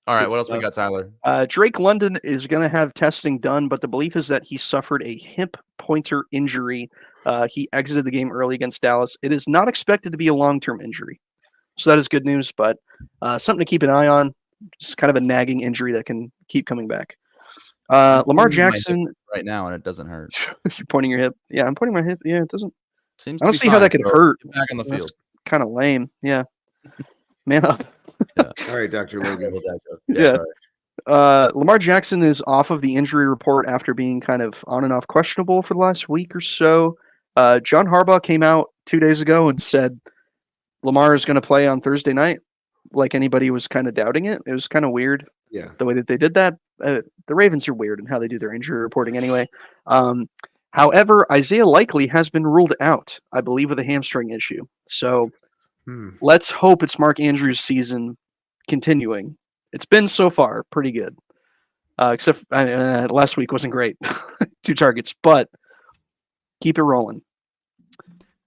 All right, what else we got, Tyler? Drake London is going to have testing done, but the belief is that he suffered a hip pointer injury. He exited the game early against Dallas. It is not expected to be a long-term injury. So that is good news, but something to keep an eye on. Just kind of a nagging injury that can keep coming back. Lamar Jackson right now, and it doesn't hurt. You're pointing your hip. Yeah, I'm pointing my hip. Yeah, it doesn't. Seems I don't see how that could hurt. Get back on the field. Kind of lame. Yeah. Man up. Yeah. All right, Dr. Logan. Yeah. Lamar Jackson is off of the injury report after being kind of on and off questionable for the last week or so. John Harbaugh came out 2 days ago and said Lamar is going to play on Thursday night. Like anybody was kind of doubting it. It was kind of weird. Yeah. The way that they did that. The Ravens are weird in how they do their injury reporting anyway. However, Isaiah Likely has been ruled out, I believe, with a hamstring issue. So let's hope it's Mark Andrews' season continuing. It's been so far pretty good. Except last week wasn't great. 2 targets, but keep it rolling.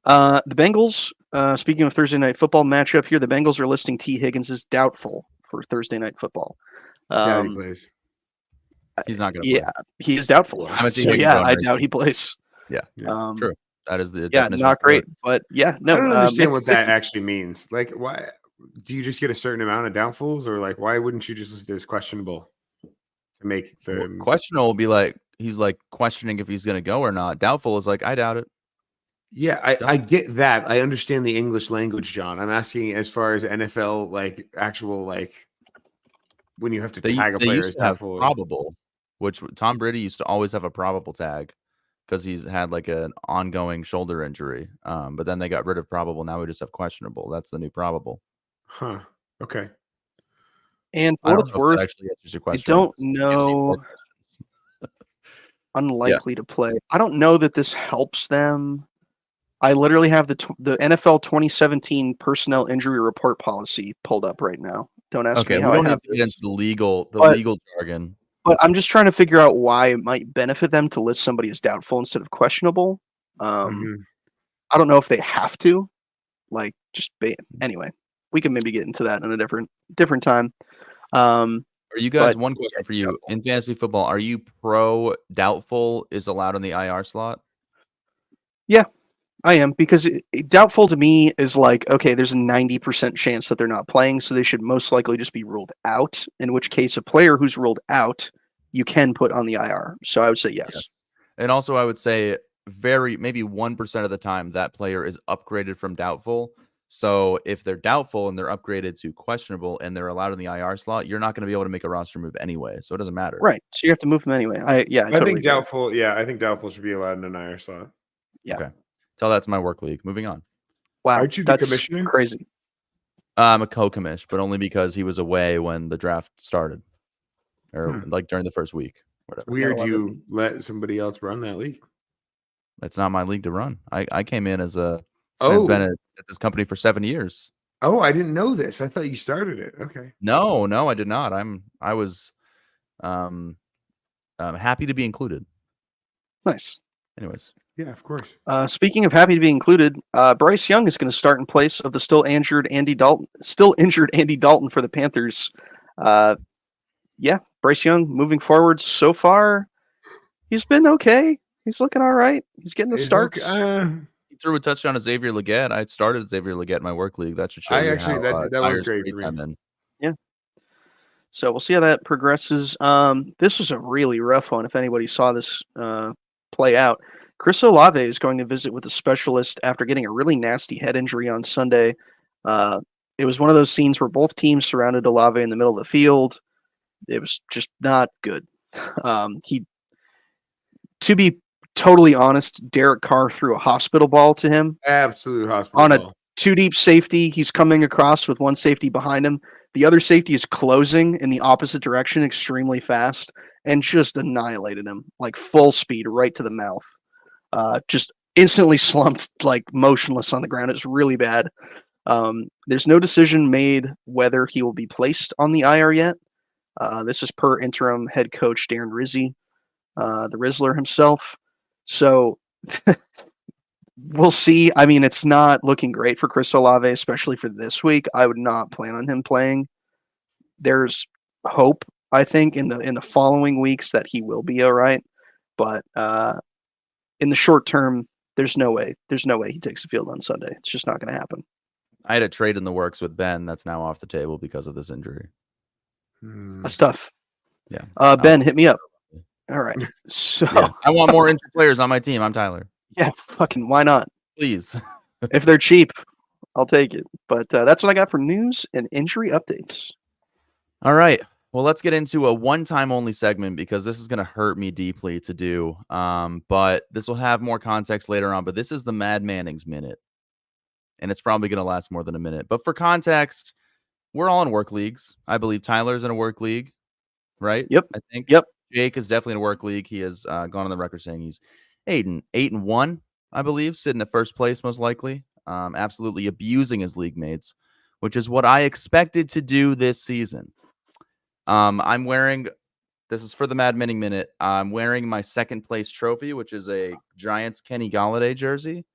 The Bengals, speaking of Thursday night football matchup here, the Bengals are listing T. Higgins as doubtful for Thursday night football. He plays. He's not going to play. Yeah, he is doubtful. So, yeah, I doubt he plays. Yeah. True. That is the not great, but yeah, no. I don't understand what that actually means. Like, why do you just get a certain amount of doubtfuls, or like, why wouldn't you just list it as questionable to make the questionable will be like he's like questioning if he's going to go or not. Doubtful is like I doubt it. Yeah, I get that. I understand the English language, John. I'm asking as far as NFL, like actual, like when you have to tag a player used as to have doubtful. Probable, which Tom Brady used to always have a probable tag because he's had like an ongoing shoulder injury. But then they got rid of probable. Now we just have questionable. That's the new probable. Huh. Okay. And for what it's worth, I don't know. Unlikely to play. I don't know that this helps them. I literally have the NFL 2017 personnel injury report policy pulled up right now. Don't ask me how I have to get into the legal jargon. But I'm just trying to figure out why it might benefit them to list somebody as doubtful instead of questionable. I don't know if they have to. Like, anyway, we can maybe get into that in a different time. Are you guys? One question for you: doubtful. In fantasy football, are you pro doubtful is allowed in the IR slot? Yeah. I am, because doubtful to me is like, okay, there's a 90% chance that they're not playing, so they should most likely just be ruled out, in which case a player who's ruled out, you can put on the IR. So I would say yes. And also I would say maybe 1% of the time that player is upgraded from doubtful. So if they're doubtful and they're upgraded to questionable and they're allowed in the IR slot, you're not going to be able to make a roster move anyway. So it doesn't matter. Right. So you have to move them anyway. I think doubtful. Yeah, I think doubtful should be allowed in an IR slot. Yeah. Okay. Tell that's my work league. Moving on. Wow, aren't you the commissioner? Crazy. I'm a co-commish, but only because he was away when the draft started, or like during the first week. Whatever. Weird, you let somebody else run that league. It's not my league to run. I came in as a man's been at this company for 7 years. Oh, I didn't know this. I thought you started it. Okay. No, I did not. I was happy to be included. Nice. Anyways. Yeah, of course. Speaking of happy to be included, Bryce Young is going to start in place of the still injured Andy Dalton for the Panthers. Bryce Young moving forward so far, he's been okay. He's looking all right. He's getting the starts. He threw a touchdown to Xavier Legette. I started Xavier Legette in my work league. That should show you how that was great for me. Yeah. So we'll see how that progresses. This was a really rough one. If anybody saw this play out, Chris Olave is going to visit with a specialist after getting a really nasty head injury on Sunday. It was one of those scenes where both teams surrounded Olave in the middle of the field. It was just not good. To be totally honest, Derek Carr threw a hospital ball to him. Absolute hospital on ball. A two deep safety. He's coming across with one safety behind him. The other safety is closing in the opposite direction extremely fast and just annihilated him, like full speed right to the mouth. Just instantly slumped, like motionless on the ground. It's really bad. There's no decision made whether he will be placed on the IR yet. This is per interim head coach Darren Rizzi, the Rizzler himself. So we'll see. I mean, it's not looking great for Chris Olave, especially for this week. I would not plan on him playing. There's hope, I think, in the following weeks that he will be all right. But in the short term, there's no way he takes the field on Sunday. It's just not going to happen. I had a trade in the works with Ben that's now off the table because of this injury. That's tough. Yeah. Ben, hit me up. All right. So I want more injured players on my team. I'm Tyler. Yeah, fucking why not? Please. If they're cheap, I'll take it. But that's what I got for news and injury updates. All right. Well, let's get into a one-time only segment because this is going to hurt me deeply to do. But this will have more context later on. But this is the Mad Manning's Minute. And it's probably going to last more than a minute. But for context, we're all in work leagues. I believe Tyler's in a work league, right? Yep. I think. Yep. Jake is definitely in a work league. He has gone on the record saying he's 8-1, I believe, sitting at first place most likely. Absolutely abusing his league mates, which is what I expected to do this season. I'm wearing, this is for the Mad Minning Minute. I'm wearing my second place trophy, which is a Giants Kenny Galladay jersey.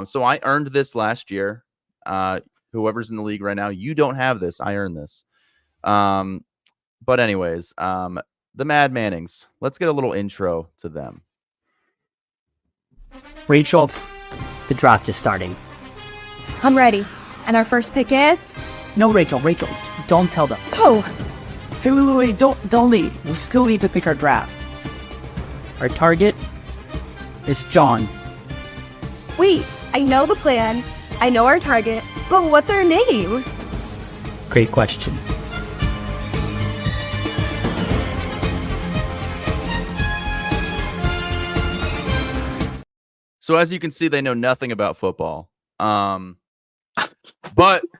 So I earned this last year. Whoever's in the league right now, you don't have this. I earned this. But anyways, the Mad Mannings. Let's get a little intro to them. Rachel, the draft is starting. I'm ready. And our first pick is? No, Rachel, don't tell them. Oh. Hey, wait, don't leave. We still need to pick our draft. Our target is John. Wait, I know the plan. I know our target. But what's our name? Great question. So as you can see, they know nothing about football. But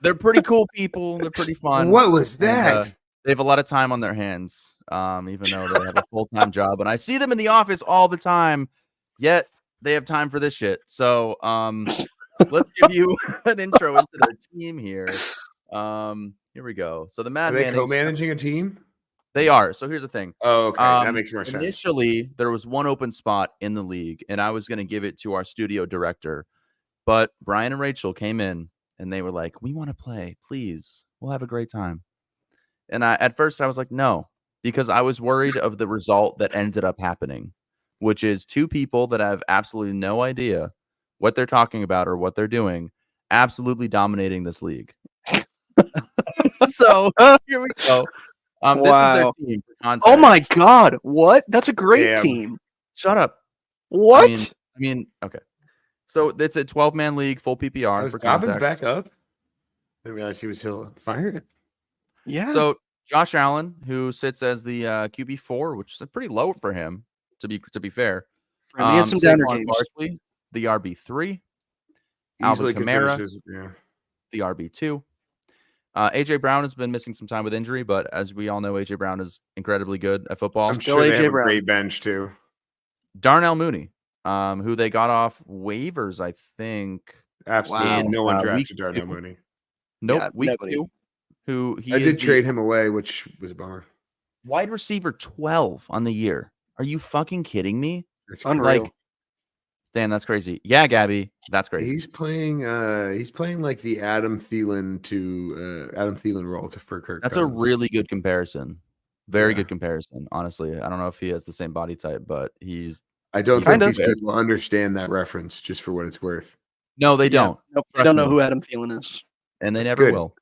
they're pretty cool people. They're pretty fun. What was that? And, they have a lot of time on their hands, even though they have a full-time job. And I see them in the office all the time, yet they have time for this shit. So let's give you an intro into their team here. Here we go. So the Mad Are they Mannings, co-managing a team? They are. So here's the thing. Oh, okay. That makes more sense. Initially, there was one open spot in the league, and I was going to give it to our studio director. But Brian and Rachel came in, and they were like, we want to play. Please. We'll have a great time. And at first, I was like, no, because I was worried of the result that ended up happening, which is two people that have absolutely no idea what they're talking about or what they're doing, absolutely dominating this league. So here we go. Wow. This is their team for context. Oh my God. What? That's a great team. Shut up. What? I mean, okay. So it's a 12-man league, full PPR. Was for Dobbins context. back up? I didn't realize he was still fired. Yeah. So Josh Allen, who sits as the QB4, which is pretty low for him, to be fair. He had some downer Saquon games. Barkley, the RB3. Easily Alvin Kamara, could finish his- the RB2. AJ Brown has been missing some time with injury, but as we all know, AJ Brown is incredibly good at football. I'm Still sure they AJ have Brown. a great bench too. Darnell Mooney, who they got off waivers, I think. Absolutely, Wow. no one Week drafted Darnell 2. Mooney. Nope, Yeah, week nobody. 2. Who he I is did the trade him away, which was a bummer. wide receiver 12 on the year. Are you fucking kidding me? It's Unreal. Like, Dan, that's crazy. Yeah, Gabby, that's crazy. He's playing like the Adam Thielen role for Kirk. That's Cousins. a really good comparison. Very good comparison. Honestly, I don't know if he has the same body type, but I don't think these people understand that reference. Just for what it's worth. No, they don't. Nope, they don't know who Adam Thielen is, and they never will.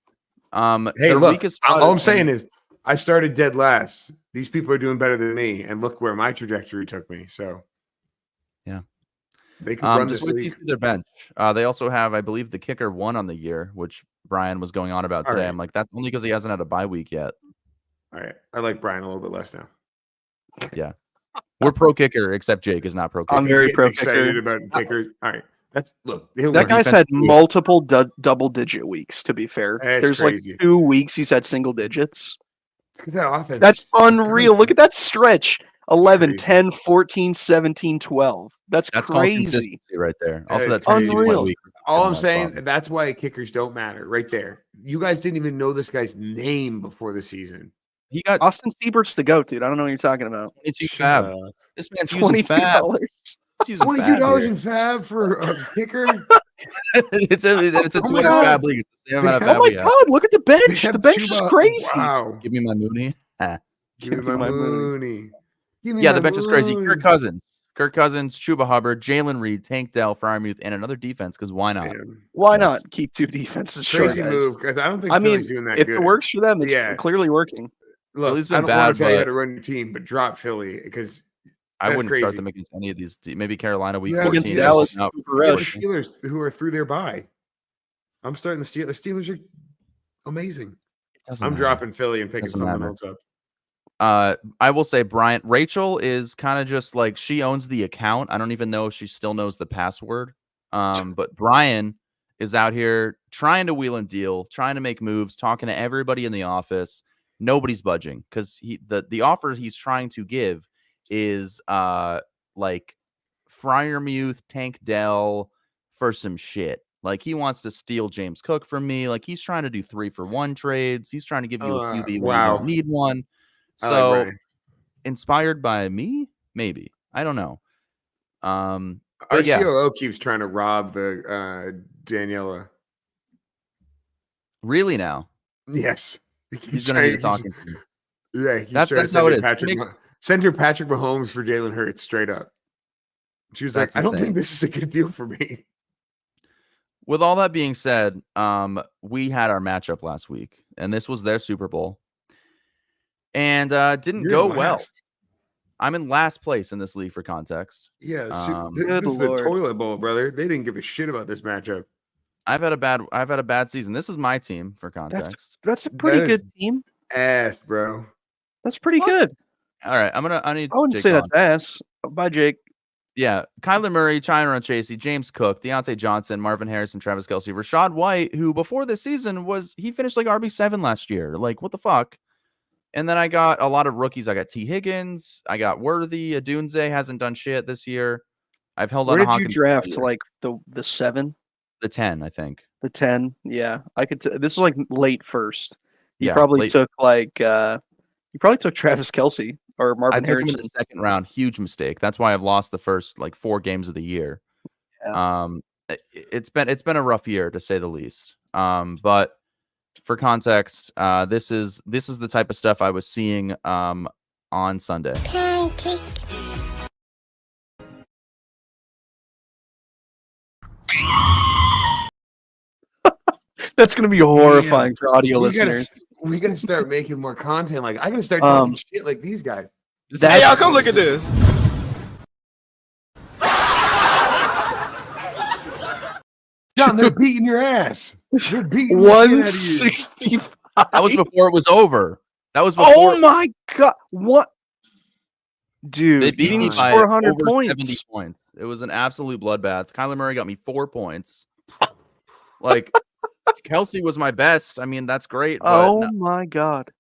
Hey, look, all I'm saying is I started dead last. These people are doing better than me, and look where my trajectory took me. So, yeah, they can run this just league. their bench. They also have, I believe, the kicker 1 on the year, which Brian was going on about today. Right. I'm like, that's only because he hasn't had a bye week yet. All right, I like Brian a little bit less now. Yeah, we're pro kicker, except Jake is not pro kicker. I'm very pro excited kicker. about kickers. All right, that guy's had multiple double-digit weeks. To be fair, there's crazy. like 2 weeks he's had single digits. Look at that offense. That's unreal. Look at that stretch. 11, 10, 14, 17, 12. That's crazy right there. Also, that's unreal. All I'm saying, that's why kickers don't matter right there. You guys didn't even know this guy's name before the season. He got Austin Siebert's the GOAT, dude. I don't know what you're talking about. It's fab. This man's $22. $22 in fab for a kicker. it's a 2 fab league. It's the same amount of fab my God! Look at the bench. The bench is crazy. Wow. Give me my Mooney. Give me my Mooney. Yeah, the bench is crazy. Kirk Cousins, Chuba Hubbard, Jalen Reed, Tank Dell, Freiermuth, and another defense. Because why not? Why not keep 2 defenses short, Crazy guys? move. Because I don't think Philly's doing that if good. it works for them, it's clearly working. Look, Philly's I been don't want bad, to tell you how but to run your team, but drop Philly because I wouldn't crazy. start them against any of these. Maybe Carolina week 14. 14. Against Dallas, the Steelers who are through their bye. I'm starting the Steelers. The Steelers are amazing. I'm dropping Philly and picking someone else up. I will say, Brian, Rachel is kind of just like she owns the account. I don't even know if she still knows the password. But Brian is out here trying to wheel and deal, trying to make moves, talking to everybody in the office. Nobody's budging because the offer he's trying to give is like Freiermuth, Tank Dell for some shit. Like he wants to steal James Cook from me. Like he's trying to do 3-for-1 trades. He's trying to give you a QB when you don't need one. So like inspired by me, maybe. I don't know. Our yeah. COO keeps trying to rob the Daniela. Really now? Yes. He's going to be talking to me. Yeah, that's how it is. Send her Patrick Mahomes for Jalen Hurts straight up. She was like, I don't think this is a good deal for me. With all that being said, we had our matchup last week, and this was their Super Bowl. And didn't go well. I'm in last place in this league for context. Yeah, this is the toilet bowl, brother. They didn't give a shit about this matchup. I've had a bad season. This is my team for context. That's a pretty good team. Ass, bro. That's pretty good. All right, I wouldn't say that's ass. Bye, Jake. Yeah, Kyler Murray, Tyron Chasey, James Cook, Deontay Johnson, Marvin Harrison, Travis Kelce, Rachaad White, who before this season he finished like RB7 last year. Like, what the fuck? And then I got a lot of rookies. I got T. Higgins. I got Worthy. Adunze hasn't done shit this year. I've held on to Hopkins. Where did you draft? Like the 7? The 10, I think. The 10, yeah. I could. This is like late first. He Yeah, probably took Travis Kelce or Marvin I took Harrison him in the second round. Huge mistake. That's why I've lost the first like 4 games of the year. Yeah. It's been a rough year to say the least. But for context, this is the type of stuff I was seeing on Sunday. That's gonna be horrifying for audio listeners. We gotta start making more content. Like I gotta start talking shit like these guys. Hey, y'all, come look at this. John, they're beating your ass. They're beating 165. That was before it was over. That was before. Oh my god! What, dude? They beat me by 400 over points. 70 points. It was an absolute bloodbath. Kyler Murray got me 4 points. Like Kelce was my best. I mean, that's great. Oh my god!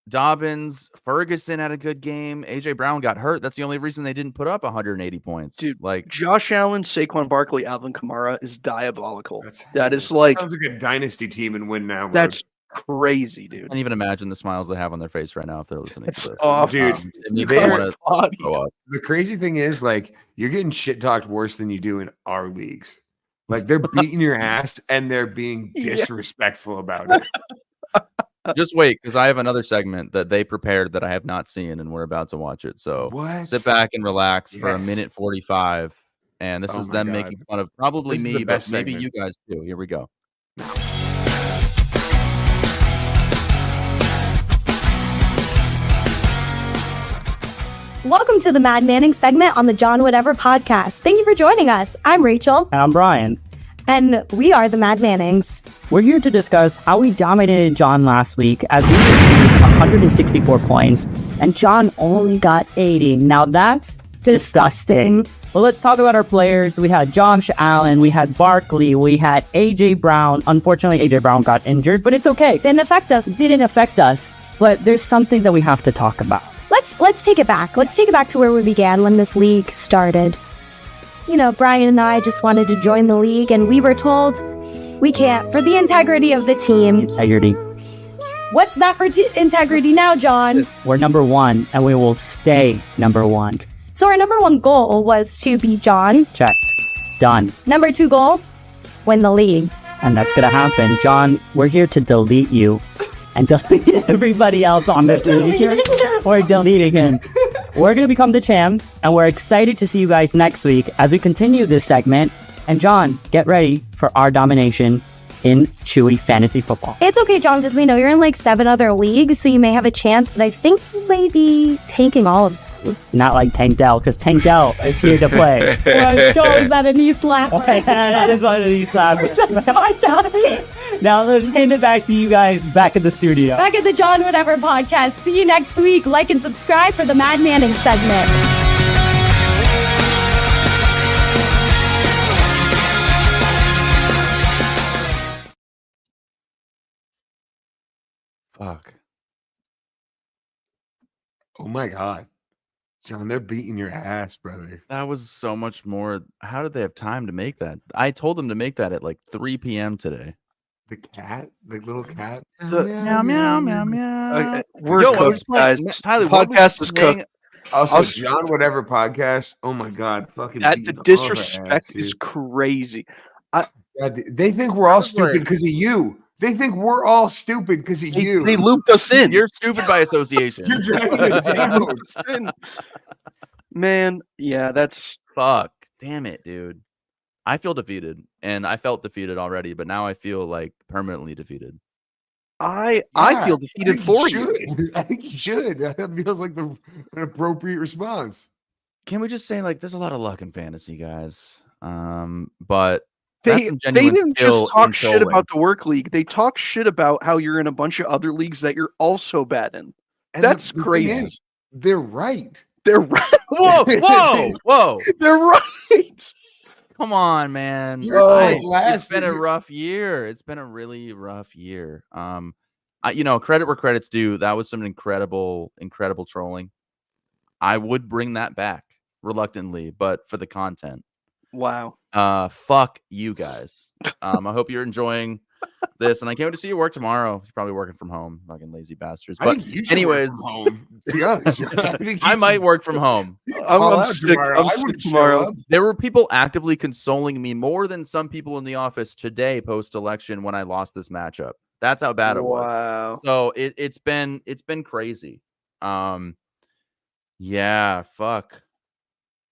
Dobbins, Ferguson had a good game. AJ Brown got hurt. That's the only reason they didn't put up 180 points. Dude, like Josh Allen, Saquon Barkley, Alvin Kamara is diabolical. That is like sounds like a dynasty team and win now. That's crazy, dude. I can't even imagine the smiles they have on their face right now if they're listening It's to this. awful. Dude, It makes me want to throw up. The crazy thing is, like, you're getting shit talked worse than you do in our leagues. Like, they're beating your ass and they're being disrespectful about it. Just wait, because I have another segment that they prepared that I have not seen, and we're about to watch it. So sit back and relax for a minute 45. And this is them making fun of probably me, but maybe you guys too. Here we go. Welcome to the Mad Manning segment on the John Whatever podcast. Thank you for joining us. I'm Rachel. And I'm Brian. And we are the Mad Mannings. We're here to discuss how we dominated John last week as we received 164 points, and John only got 80. Now that's disgusting. Well, let's talk about our players. We had Josh Allen, we had Barkley, we had AJ Brown. Unfortunately, AJ Brown got injured, but it's okay. Didn't affect us. It didn't affect us, but there's something that we have to talk about. Let's take it back. Let's take it back to where we began when this league started. You know, Brian and I just wanted to join the league, and we were told we can't for the integrity of the team. Integrity. What's that for integrity now, John? We're number one, and we will stay number one. So our number one goal was to beat John. Checked. Done. Number two goal, win the league. And that's gonna happen. John, we're here to delete you and delete everybody else on this league. We're deleting him. We're going to become the champs, and we're excited to see you guys next week as we continue this segment. And John, get ready for our domination in Chewy Fantasy Football. It's okay, John, because we know you're in like 7 other leagues, so you may have a chance, but I think you may be taking all of them. Not like Tank Dell, because Tank Dell is here to play. Oh, is that a knee slap? Okay, that is not a knee slap. Now let's hand it back to you guys back in the studio. Back at the John Whatever podcast. See you next week. Like and subscribe for the Mad Manning segment. Fuck. Oh my God. John, they're beating your ass, brother. That was so much more. How did they have time to make that? I told them to make that at like 3 p.m. today. The cat? The little cat? Meow, meow, meow, meow. We're cooked, guys. Tyler, Podcast is cooked. Also, John Whatever podcast. Oh my God. Fucking the disrespect is crazy. God, they think we're all stupid because of you. They think we're all stupid because of you. They looped us in. You're stupid by association. You're dragging us down. Man, yeah, that's fuck. Damn it, dude. I feel defeated, and I felt defeated already, but now I feel like permanently defeated. I feel defeated for you. I think you should. That feels like an appropriate response. Can we just say, like, there's a lot of luck in fantasy, guys? But they didn't just talk shit about the work league. They talk shit about how you're in a bunch of other leagues that you're also bad in. And that's crazy. They're right. They're right. Whoa. They're right. Come on, man. It's been a rough year. It's been a really rough year. Credit where credit's due. That was some incredible trolling. I would bring that back reluctantly, but for the content. Wow. Fuck you guys. I hope you're enjoying this, and I can't wait to see you work tomorrow. You're probably working from home, fucking lazy bastards. But anyways, home, to be honest, I might work from home. I'm sick tomorrow. There were people actively consoling me more than some people in the office today post-election when I lost this matchup. That's how bad it was. So it's been crazy. Yeah, fuck.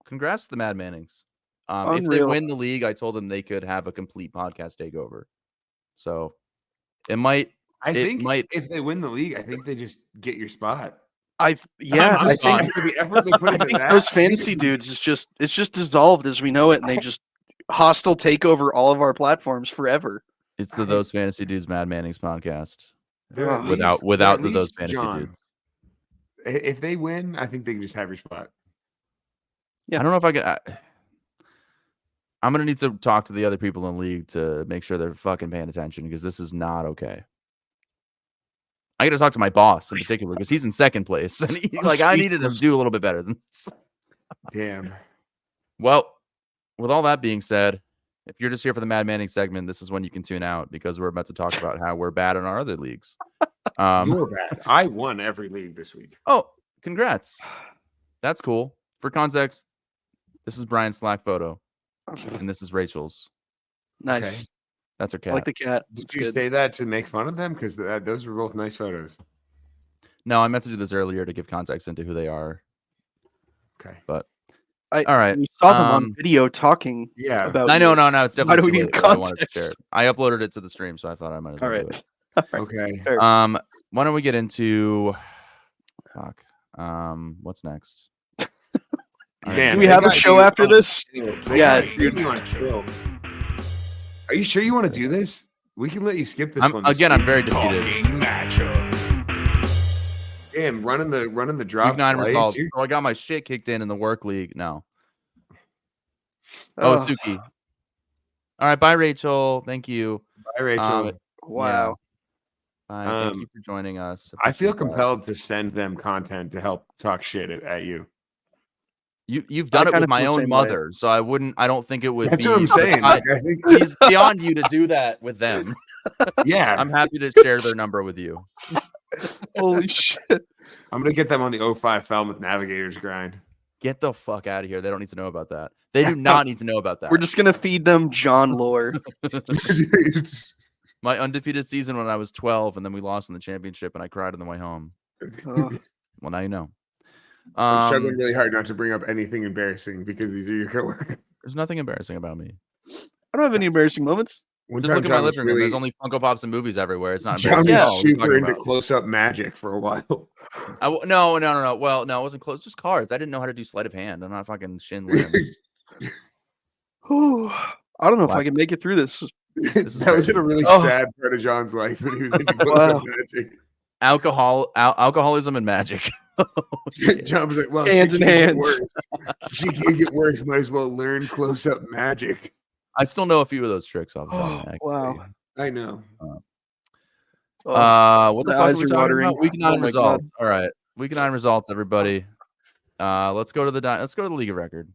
Congrats to the Mad Mannings. If they win the league, I told them they could have a complete podcast takeover. So it might. I think if they win the league, I think they just get your spot. I think for the effort they put into that, those fantasy dudes it's just dissolved as we know it, and they just hostile take over all of our platforms forever. It's the Those Fantasy Dudes Mad Mannings podcast. Without the Those Fantasy Dudes. If they win, I think they can just have your spot. Yeah. I don't know if I can. I'm going to need to talk to the other people in the league to make sure they're fucking paying attention, because this is not okay. I got to talk to my boss in particular because he's in second place. And I needed him to do a little bit better than this. Damn. Well, with all that being said, If you're just here for the Mad Manning segment, this is when you can tune out because we're about to talk about how we're bad in our other leagues. You're bad. I won every league this week. Oh, congrats. That's cool. For context, this is Brian's Slack photo, and this is Rachel's. Nice. Okay. That's her cat. I like the cat. Did you say that to make fun of them? Because those were both nice photos. No, I meant to do this earlier to give context into who they are. Okay. But All right. We saw them on video talking. Yeah. About I know, you. no, it's definitely Why do we too need late, but I wanted to share context? it. I uploaded it to the stream, so I thought I might as well All do right. it. Okay. Fair. Why don't we get into what's next? Man, Do we have a show after this? Yeah, dude. You want to chill? Are you sure you want to do this? We can let you skip this one. I'm very defeated. Talking matchup. Damn, running the drop. Week 9 twice. results. You're- So I got my shit kicked in the work league. No. Oh, Suki. All right, bye, Rachel. Thank you. Bye, Rachel. Wow. Bye. Thank you for joining us. I feel Appreciate that. compelled to send them content to help talk shit at you. You've done it kinda with my feel the own same mother, so I don't think it would That's be. what I'm saying. Like, I think, He's beyond you to do that with them. yeah, I'm happy to share their number with you. Holy shit. I'm gonna get them on the 05 Falmouth Navigators grind. Get the fuck out of here. They don't need to know about that. They do not need to know about that. We're just gonna feed them John lore. My undefeated season when I was 12, and then we lost in the championship, and I cried on the way home. Ugh. Well, now you know. I'm struggling really hard not to bring up anything embarrassing because these are your coworkers. There's nothing embarrassing about me. I don't have any embarrassing moments. One Just time look at my John was living room. really- There's only Funko Pops and movies everywhere. It's not John embarrassing. was at all. What are you super talking into about? close-up magic for a while. No. Well, no, it wasn't close. Just cards. I didn't know how to do sleight of hand. I'm not fucking Shin Lim. Whew. I don't know if Wow. I can make it through this. That was in a really Oh. sad part of John's life when he was into close-up Wow. magic. Alcoholism and magic. John was like, well, Hands she in can't get hands. worse. She can't get worse. Might as well learn close-up magic. I still know a few of those tricks off the top of Oh, my head. wow. I know. What the My fuck eyes are we are talking watering. about? Week 9 Oh my results. All right. Week 9 results, everybody. Let's go to the League of Record.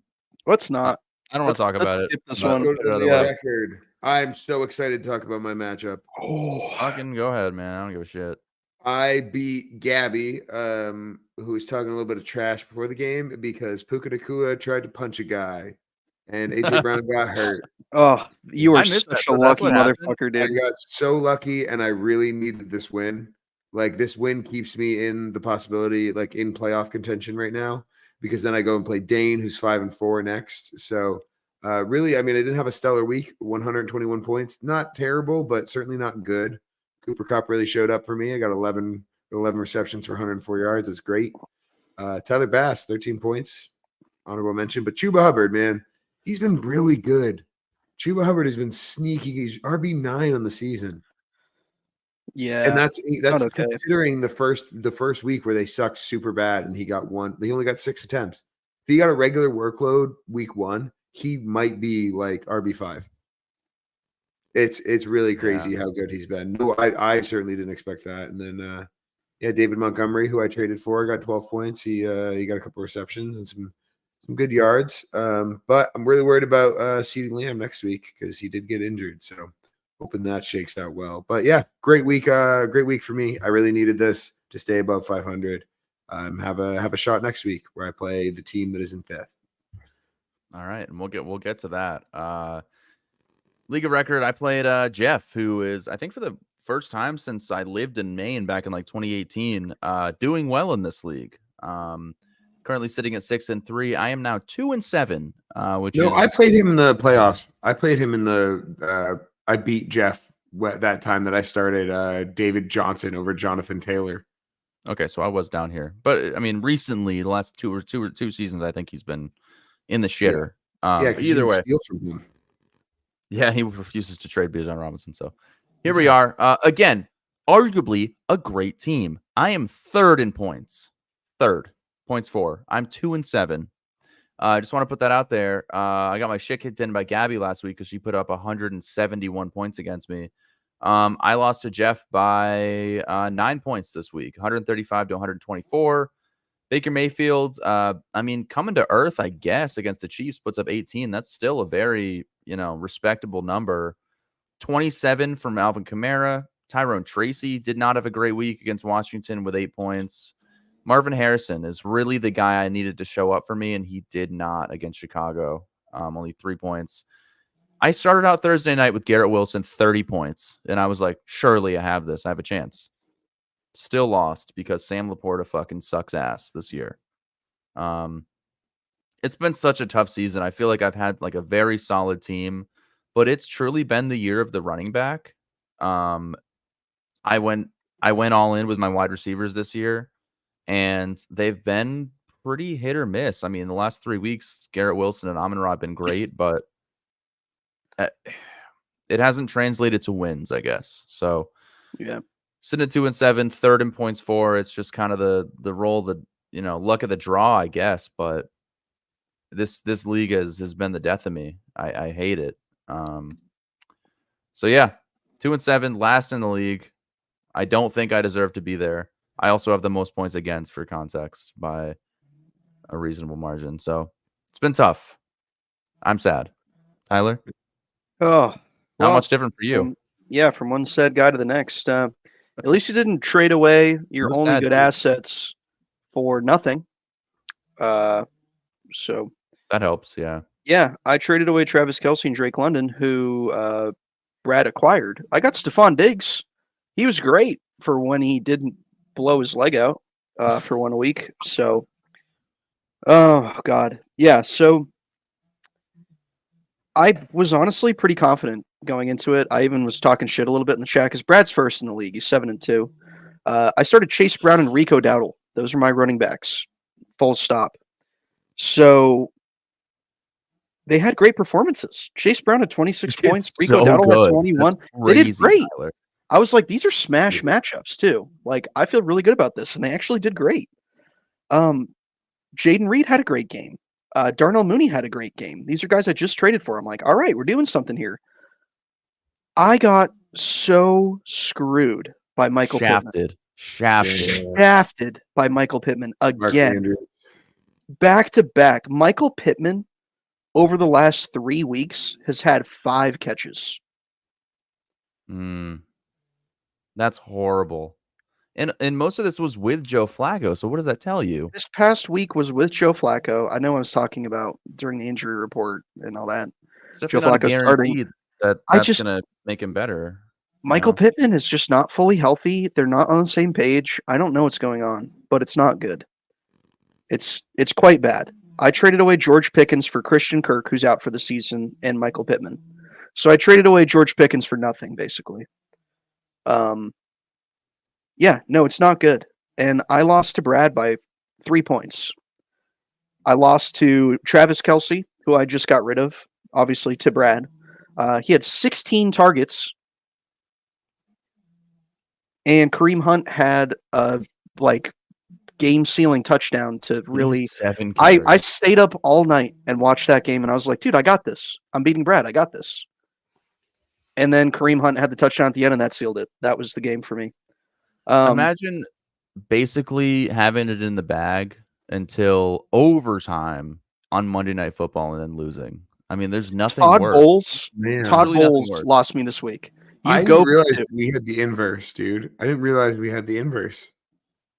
Let's not. I don't want to talk about it. Skip this but Let's one. go to the Yeah. record. I'm so excited to talk about my matchup. Oh. Fucking go ahead, man. I don't give a shit. I beat Gabby, who was talking a little bit of trash before the game because Puka Nacua tried to punch a guy and AJ Brown got hurt. Oh, you I are missed that, such so a that's lucky what happened? motherfucker, I dude. got so lucky and I really needed this win. Like this win keeps me in the possibility, like in playoff contention right now, because then I go and play Dane, who's 5-4 next. So really, I mean, I didn't have a stellar week, 121 points. Not terrible, but certainly not good. Cooper Kupp really showed up for me. I got 11 receptions for 104 yards. That's great. Tyler Bass, 13 points. Honorable mention. But Chuba Hubbard, man, he's been really good. Chuba Hubbard has been sneaky. He's RB9 on the season. Yeah. And that's okay. considering the first week where they sucked super bad and he got one. They only got 6 attempts. If he got a regular workload week 1, he might be like RB5. It's really crazy how good he's been. No, I certainly didn't expect that. And then David Montgomery, who I traded for, got 12 points. He got a couple receptions and some good yards. But I'm really worried about CeeDee Lamb next week because he did get injured. So hoping that shakes out well. But yeah, great week for me. I really needed this to stay above 500. Have a shot next week where I play the team that is in 5th. All right, and we'll get to that. League of Record, I played Jeff, who is, I think for the first time since I lived in Maine back in like 2018, doing well in this league. Currently sitting at 6-3. I am now 2-7. I played him in the playoffs. I played him in the. I beat Jeff that time that I started David Johnson over Jonathan Taylor. Okay, so I was down here, but I mean, recently, the last two seasons, I think he's been in the shitter. Either way, steal from him. Yeah, he refuses to trade Bijan Robinson. So here we are again. Arguably a great team. I am 3rd in points. 3rd points for. I'm 2-7. I just want to put that out there. I got my shit kicked in by Gabby last week because she put up 171 points against me. I lost to Jeff by 9 points this week, 135 to 124. Baker Mayfield, I mean, coming to earth, I guess, against the Chiefs, puts up 18. That's still a very, respectable number. 27 from Alvin Kamara. Tyrone Tracy did not have a great week against Washington with 8 points. Marvin Harrison is really the guy I needed to show up for me, and he did not against Chicago. Only 3 points. I started out Thursday night with Garrett Wilson, 30 points, and I was like, surely I have this. I have a chance. Still lost because Sam Laporta fucking sucks ass this year. It's been such a tough season. I feel like I've had like a very solid team, but it's truly been the year of the running back. I went all in with my wide receivers this year, and they've been pretty hit or miss. I mean, the last 3 weeks, Garrett Wilson and Amon-Ra have been great, but it hasn't translated to wins, I guess. So yeah, sitting at 2-7, third in points for. It's just kind of the roll, luck of the draw, I guess. But this league has been the death of me. I hate it. So yeah, 2-7, last in the league. I don't think I deserve to be there. I also have the most points against, for context, by a reasonable margin. So it's been tough. I'm sad. Tyler? Oh, Not much different for you. From one sad guy to the next. At least you didn't trade away your only good assets for nothing. So that helps, yeah. Yeah, I traded away Travis Kelce and Drake London, who Brad acquired. I got Stephon Diggs. He was great for when he didn't blow his leg out for 1 week. So, oh, God. Yeah, so I was honestly pretty confident going into it. I even was talking shit a little bit in the chat because Brad's first in the league. He's 7-2. I started Chase Brown and Rico Dowdle. Those are my running backs. Full stop. So they had great performances. Chase Brown had 26 points. Rico Dowdle had 21. They did great. Tyler. I was like, these are smash matchups too. Like, I feel really good about this, and they actually did great. Jaden Reed had a great game. Darnell Mooney had a great game. These are guys I just traded for. I'm like, all right, we're doing something here. I got so screwed by Michael Pittman. Shafted by Michael Pittman again. Back to back. Michael Pittman over the last 3 weeks has had 5 catches. That's horrible. And most of this was with Joe Flacco. So what does that tell you? This past week was with Joe Flacco. I know I was talking about during the injury report and all that. Joe Flacco starting. That's going to make him better. Michael Pittman is just not fully healthy. They're not on the same page. I don't know what's going on, but it's not good. It's quite bad. I traded away George Pickens for Christian Kirk, who's out for the season, and Michael Pittman. So I traded away George Pickens for nothing, basically. Yeah, no, it's not good. And I lost to Brad by 3 points. I lost to Travis Kelce, who I just got rid of, obviously, to Brad. He had 16 targets. And Kareem Hunt had a game-sealing touchdown to really. 7 I stayed up all night and watched that game, and I was like, dude, I got this. I'm beating Brad. I got this. And then Kareem Hunt had the touchdown at the end, and that sealed it. That was the game for me. Imagine basically having it in the bag until overtime on Monday Night Football and then losing. I mean, there's nothing worse. Todd Bowles lost me this week. I didn't realize we had the inverse, dude. I didn't realize we had the inverse.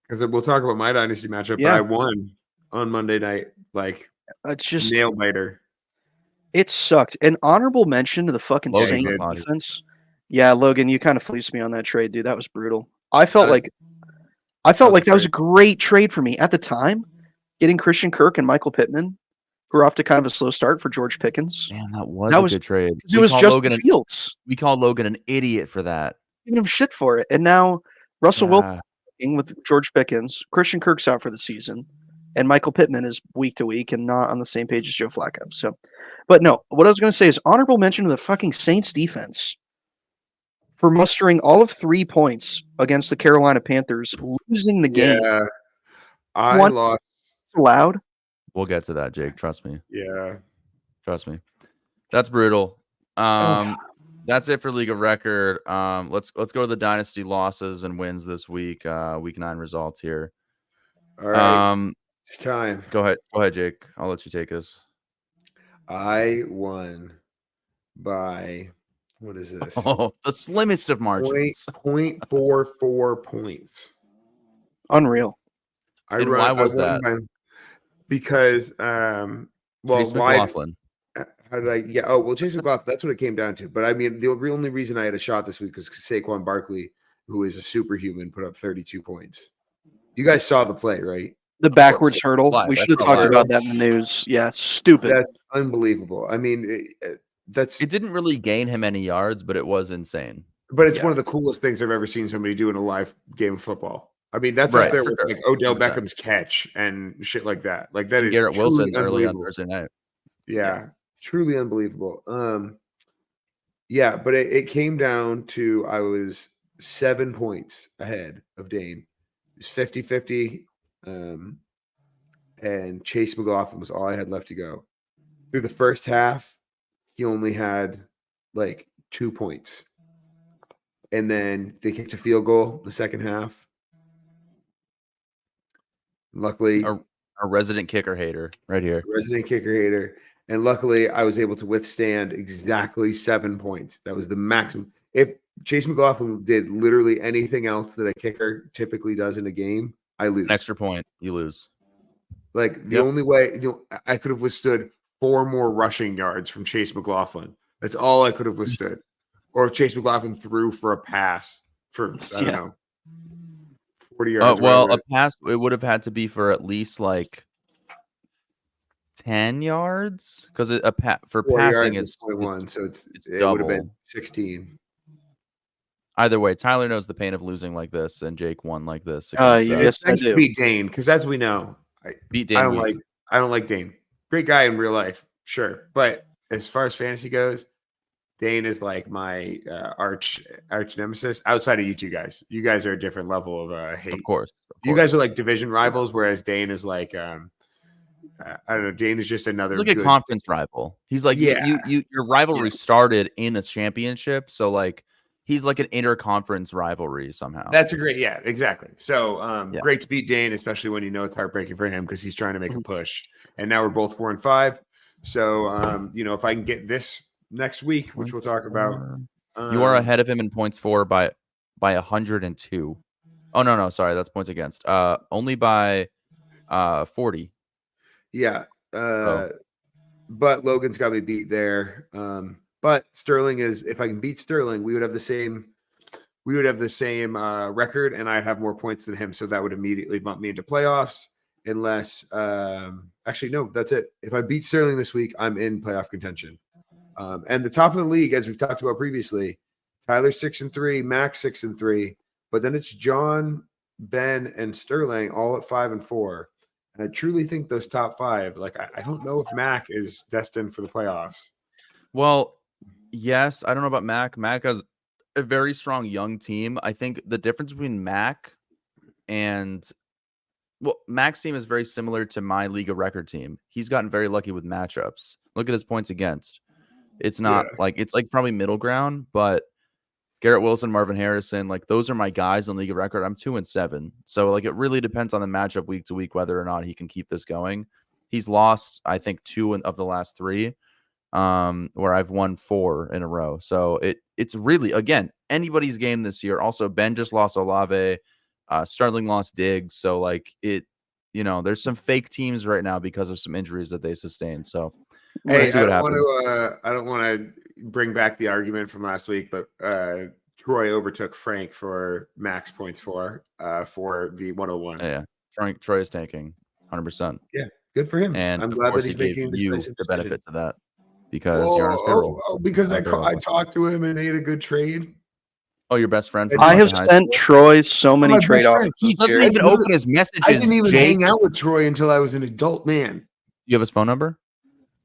Because we'll talk about my dynasty matchup, but I won on Monday night. It's just nail biter. It sucked. An honorable mention to the fucking Saints defense. Yeah, Logan, you kind of fleeced me on that trade, dude. That was brutal. I felt like that was a great trade for me at the time. Getting Christian Kirk and Michael Pittman, who were off to kind of a slow start for George Pickens. Man, that was a good trade. It was Justin Fields. We called Logan an idiot for that. Giving him shit for it. And now Russell Wilson with George Pickens, Christian Kirk's out for the season, and Michael Pittman is week to week and not on the same page as Joe Flacco. So, but no, what I was going to say is honorable mention to the fucking Saints defense for mustering all of 3 points against the Carolina Panthers, losing the game. Yeah, I lost. Allowed. We'll get to that, Jake. Trust me. Yeah. Trust me. That's brutal. That's it for League of Record. Let's go to the dynasty losses and wins this week. Week 9 results here. All right. It's time. Go ahead, Jake. I'll let you take us. I won by, what is this? Oh, the slimmest of margins. 0.44 points. Unreal. Why was that? Because, Chase McLaughlin. How did I? Yeah. Oh, well, Chase McLaughlin. That's what it came down to. But I mean, the only reason I had a shot this week was Saquon Barkley, who is a superhuman, put up 32 points. You guys saw the play, right? The backwards hurdle. Live. We should have talked about that in the news. Yeah, stupid. That's unbelievable. I mean, it didn't really gain him any yards, but it was insane. But it's one of the coolest things I've ever seen somebody do in a live game of football. I mean, that's up there with like Odell Beckham's catch and shit like that. Like that is Garrett Wilson early on Thursday night. Yeah, truly unbelievable. Yeah, but it came down to I was 7 points ahead of Dane. It was 50-50. And Chase McLaughlin was all I had left to go. Through the first half, he only had like 2 points. And then they kicked a field goal in the second half. Luckily, a resident kicker hater right here. Resident kicker hater. And luckily, I was able to withstand exactly 7 points. That was the maximum. If Chase McLaughlin did literally anything else that a kicker typically does in a game, I lose. An extra point, you lose. Like the only way, I could have withstood 4 more rushing yards from Chase McLaughlin. That's all I could have withstood. Or if Chase McLaughlin threw for a pass for, I don't know, 40 yards. Well, a pass, it would have had to be for at least like 10 yards because for passing it's 0.1, so it double. would have been 16. Either way, Tyler knows the pain of losing like this, and Jake won like this. Yes, I nice do. to beat Dane because as we know, beat Dane. I don't like Dane. Great guy in real life, sure, but as far as fantasy goes, Dane is like my arch nemesis outside of you two guys. You guys are a different level of hate. Of course. You guys are like division rivals, whereas Dane is like, I don't know. Dane is just another. He's like a conference rival. He's like, your rivalry started in a championship. So like, he's like an interconference rivalry somehow. That's a great, exactly. So great to beat Dane, especially when you know it's heartbreaking for him because he's trying to make a push. And now we're both 4-5. So, if I can get this next week, which we'll talk about. You are ahead of him in points for by 102. Oh, no, sorry. That's points against. Only by 40. Yeah. But Logan's got me beat there. But Sterling is, if I can beat Sterling, we would have the same record, and I'd have more points than him. So that would immediately bump me into playoffs. Unless, actually, no, that's it. If I beat Sterling this week, I'm in playoff contention. And the top of the league, as we've talked about previously, Tyler 6-3, Max 6-3, but then it's John, Ben, and Sterling all at 5-4. And I truly think those top 5, like I don't know if Mac is destined for the playoffs. Well, yes, I don't know about Mac. Mac has a very strong young team. I think the difference between Mac and Mac's team is very similar to my league of record team. He's gotten very lucky with matchups. Look at his points against. It's not it's like probably middle ground, but Garrett Wilson, Marvin Harrison, like those are my guys in league of record. I'm 2-7. So like it really depends on the matchup week to week, whether or not he can keep this going. He's lost, I think, 2 of the last 3, where I've won 4 in a row. So it's really, again, anybody's game this year. Also, Ben just lost Olave. Sterling lost Diggs. So like there's some fake teams right now because of some injuries that they sustained. So hey, I don't want to bring back the argument from last week, but Troy overtook Frank for max points for the 101. Yeah, Troy is tanking 100%. Yeah, good for him. And I'm glad that he's making the benefit to that because you're on his payroll. Because I talked to him and made a good trade. Oh, your best friend. I have sent Troy so many trade offers. He doesn't even open his messages. I didn't even hang out with Troy until I was an adult man. You have his phone number?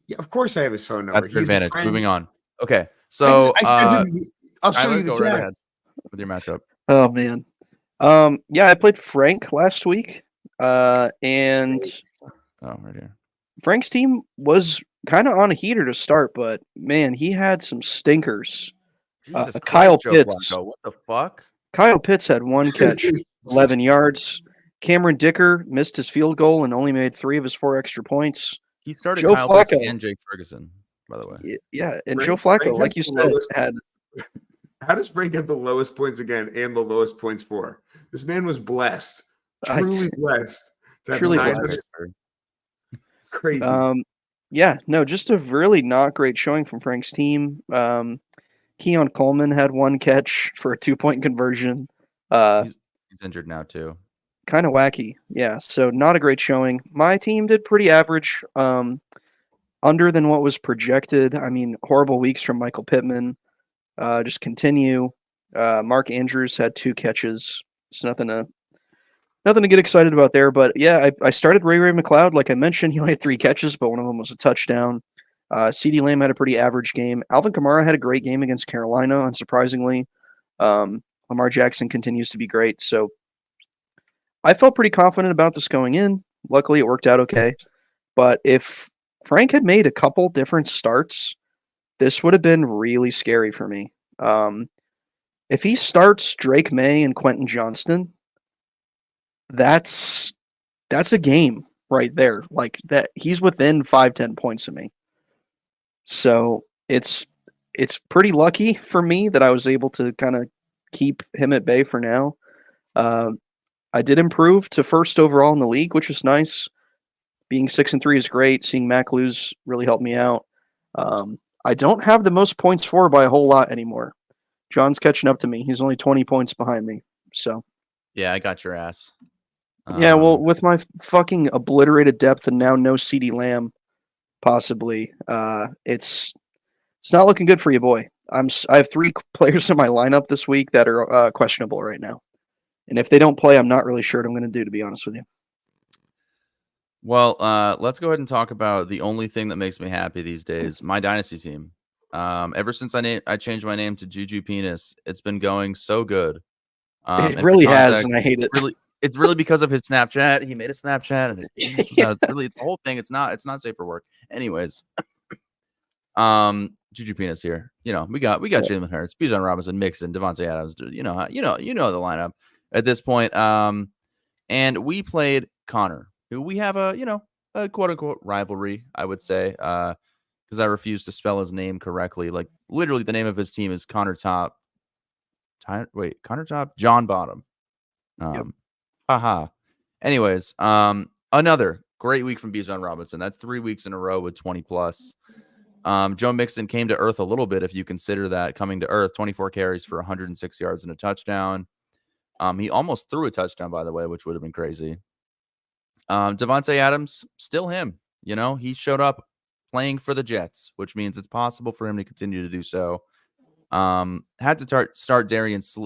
Yeah, of course I have his phone number. That's your advantage. Moving on. Okay, so I'll show you the go chat. right ahead with your matchup. Oh man, yeah, I played Frank last week, and right here. Frank's team was kind of on a heater to start, but man, he had some stinkers. Kyle Pitts. What the fuck? Kyle Pitts had 1 catch, 11 yards. Cameron Dicker missed his field goal and only made 3 of his 4 extra points. He started Joe Kyle Flacco. Pitts and Jake Ferguson. by the way. Yeah, and Joe Flacco, like you said, had. How does Frank have the lowest points again and the lowest points for? This man was blessed, truly blessed. Truly blessed. Crazy. Yeah, no, just a really not great showing from Frank's team. Keon Coleman had 1 catch for a 2-point conversion. He's injured now too. Kind of wacky. Yeah, so not a great showing. My team did pretty average, under than what was projected. I mean, horrible weeks from Michael Pittman. Just continue. Mark Andrews had 2 catches. It's nothing to get excited about there. But yeah, I started Ray McLeod. Like I mentioned, he only had 3 catches, but one of them was a touchdown. CeeDee Lamb had a pretty average game. Alvin Kamara had a great game against Carolina, unsurprisingly. Lamar Jackson continues to be great. So I felt pretty confident about this going in. Luckily, it worked out okay. But if Frank had made a couple different starts, this would have been really scary for me. If he starts Drake May and Quentin Johnston, that's a game right there. Like that, he's within 5-10 points of me. So it's pretty lucky for me that I was able to kind of keep him at bay for now. I did improve to first overall in the league, which is nice. Being 6-3 is great. Seeing Mac lose really helped me out. I don't have the most points for by a whole lot anymore. John's catching up to me. He's only 20 points behind me. So yeah, I got your ass. Yeah, well, with my fucking obliterated depth and now no CeeDee Lamb, possibly, it's not looking good for you, boy. I have 3 players in my lineup this week that are questionable right now, and if they don't play, I'm not really sure what I'm going to do, to be honest with you. Well, let's go ahead and talk about the only thing that makes me happy these days, my dynasty team. Ever since I changed my name to Juju Penis, it's been going so good. It really has, and I hate it. It's really because of his Snapchat. He made a Snapchat, and it's the whole thing. It's not safe for work. Anyways, Juju Penis here. You know, we got Jalen Hurts, Bijan Robinson, Mixon, Devontae Adams. You know the lineup at this point. And we played Connor, who we have a quote unquote rivalry, I would say, because I refuse to spell his name correctly. Like literally, the name of his team is Connor Top. Connor Top, John Bottom. Yep. Haha. Anyways, another great week from Bijan Robinson. That's 3 weeks in a row with 20 plus. Joe Mixon came to earth a little bit, if you consider that coming to earth. 24 carries for 106 yards and a touchdown. He almost threw a touchdown, by the way, which would have been crazy. Devontae Adams, still him. You know, he showed up playing for the Jets, which means it's possible for him to continue to do so. Had to start Darius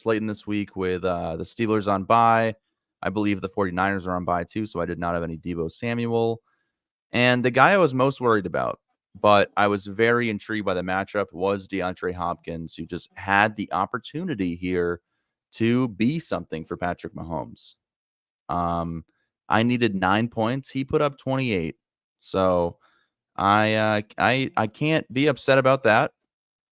Slayton this week with the Steelers on bye. I believe the 49ers are on bye too, so I did not have any Deebo Samuel. And the guy I was most worried about, but I was very intrigued by the matchup, was DeAndre Hopkins, who just had the opportunity here to be something for Patrick Mahomes. I needed 9 points. He put up 28. So I can't be upset about that.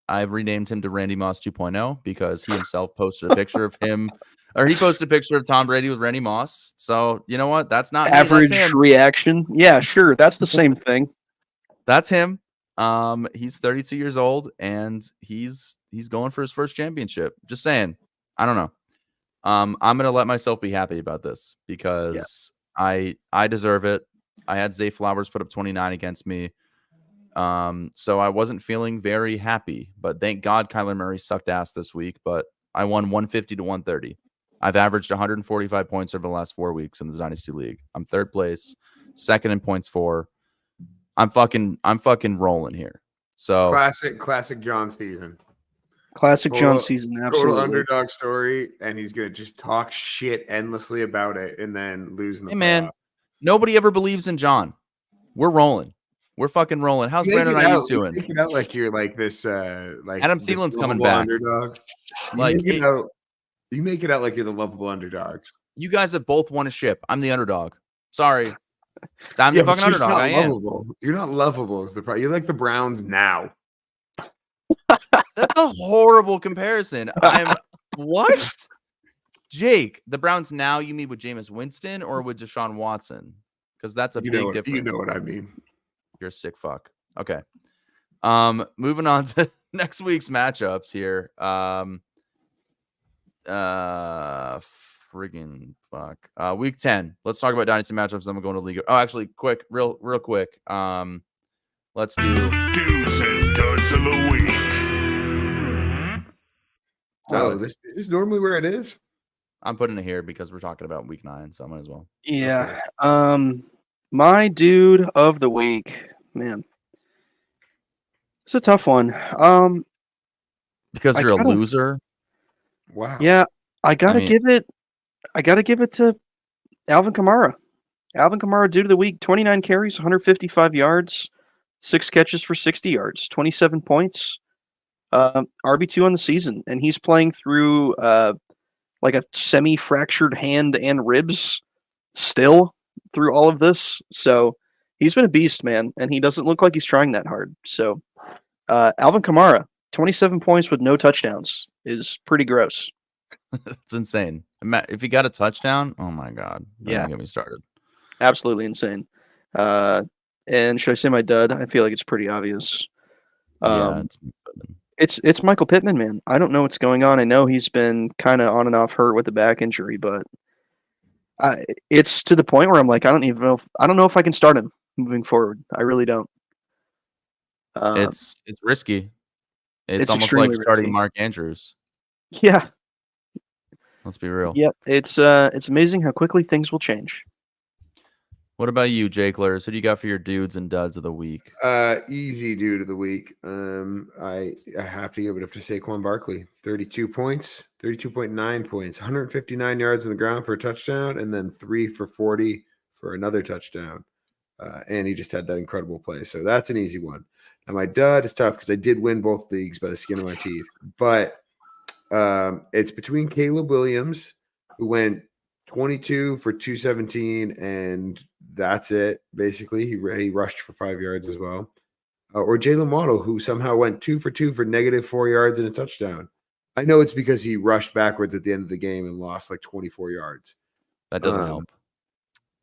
I've renamed him to Randy Moss 2.0 because he himself posted a picture of him, or he posted a picture of Tom Brady with Randy Moss. So you know what? That's not average reaction. Yeah, sure. That's the same thing. That's him. He's 32 years old and he's going for his first championship. Just saying. I don't know. I'm gonna let myself be happy about this because I deserve it. I had Zay Flowers put up 29 against me. So I wasn't feeling very happy, but thank God Kyler Murray sucked ass this week, but I won 150 to 130. I've averaged 145 points over the last 4 weeks in the Dynasty League. I'm third place, second in points for. I'm fucking rolling here. So classic John season. Classic John season, absolutely. Total underdog story, and he's gonna just talk shit endlessly about it and then lose in the playoffs. Man, nobody ever believes in John. We're rolling. We're fucking rolling. How's Brandon Ayuk doing? You make it out like you're like this, like Adam Thielen's coming back. Underdog. You make it out like you're the lovable underdog. You guys have both won a ship. I'm the underdog. Sorry, I'm the fucking underdog. I am. You're not lovable. Is the problem? You're like the Browns now. That's a horrible comparison. What? Jake, the Browns now? You mean with Jameis Winston or with Deshaun Watson? Because that's a big difference. You know what I mean. You're a sick fuck. Okay. Moving on to next week's matchups here. Friggin' fuck. Week 10. Let's talk about dynasty matchups. Then we'll go into league. Oh, actually, real quick. Let's do Dudes and duds of the week. Oh, this is normally where it is. I'm putting it here because we're talking about week 9, so I might as well. Yeah. Okay. My dude of the week, man. It's a tough one. Because you're a loser. Wow. Yeah, I gotta give it to Alvin Kamara. Alvin Kamara, dude of the week, 29 carries, 155 yards, 6 catches for 60 yards, 27 points, RB2 on the season, and he's playing through like a semi-fractured hand and ribs still through all of this. So he's been a beast, man, and he doesn't look like he's trying that hard. So Alvin Kamara, 27 points with no touchdowns is pretty gross. It's insane. If he got a touchdown, oh my God. Yeah. Get me started. Absolutely insane. And should I say my dud? I feel like it's pretty obvious. It's Michael Pittman, man. I don't know what's going on. I know he's been kind of on and off hurt with the back injury, but it's to the point where I'm like, I don't know if I can start him moving forward. I really don't. It's risky. It's almost like starting Mark Andrews. Yeah. Let's be real. Yeah, it's amazing how quickly things will change. What about you, Jake Lers? Who do you got for your dudes and duds of the week? Easy dude of the week. I have to give it up to Saquon Barkley. 32 points, 32.9 points, 159 yards on the ground for a touchdown, and then 3 for 40 for another touchdown. And he just had that incredible play. So that's an easy one. Now my dud is tough because I did win both leagues by the skin of my teeth. But it's between Caleb Williams, who went 22 for 217, and that's it. Basically, he rushed for 5 yards as well. Or Jalen Waddle, who somehow went 2 for 2 for -4 yards and a touchdown. I know it's because he rushed backwards at the end of the game and lost like 24 yards. That doesn't help.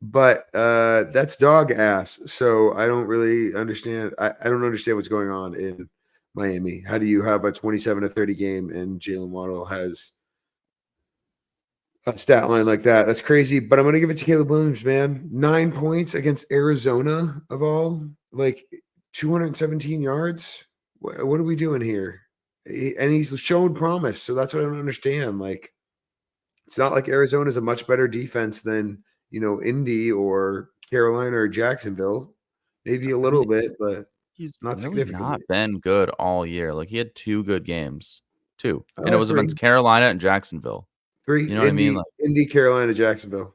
But that's dog ass. So I don't really understand. I don't understand what's going on in Miami. How do you have a 27-30 game and Jalen Waddle has a stat line like that? That's crazy. But I'm going to give it to Caleb Williams, man. 9 points against Arizona of all, like 217 yards. What are we doing here? And he's shown promise. So that's what I don't understand. Like, it's not like Arizona is a much better defense than, Indy or Carolina or Jacksonville. Maybe a little bit, but he's not really significantly. not been good all year. Like, he had 2 good games, 2, and it was against Carolina and Jacksonville. 3. You know what I mean? Like, Indy, Carolina, Jacksonville.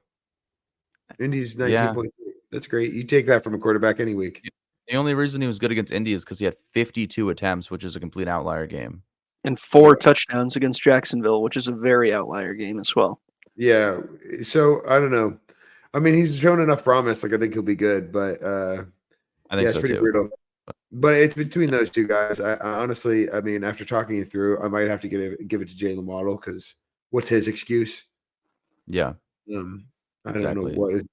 Indy's 19.3. That's great. You take that from a quarterback any week. The only reason he was good against Indy is because he had 52 attempts, which is a complete outlier game, and 4 touchdowns against Jacksonville, which is a very outlier game as well. Yeah. So I don't know. I mean, he's shown enough promise. Like, I think he'll be good, but I think it's so pretty too. brutal. But it's between those two guys. I honestly, I mean, after talking you through, I might have to give it to Jalen Waddle because what's his excuse? Yeah. I don't know what is.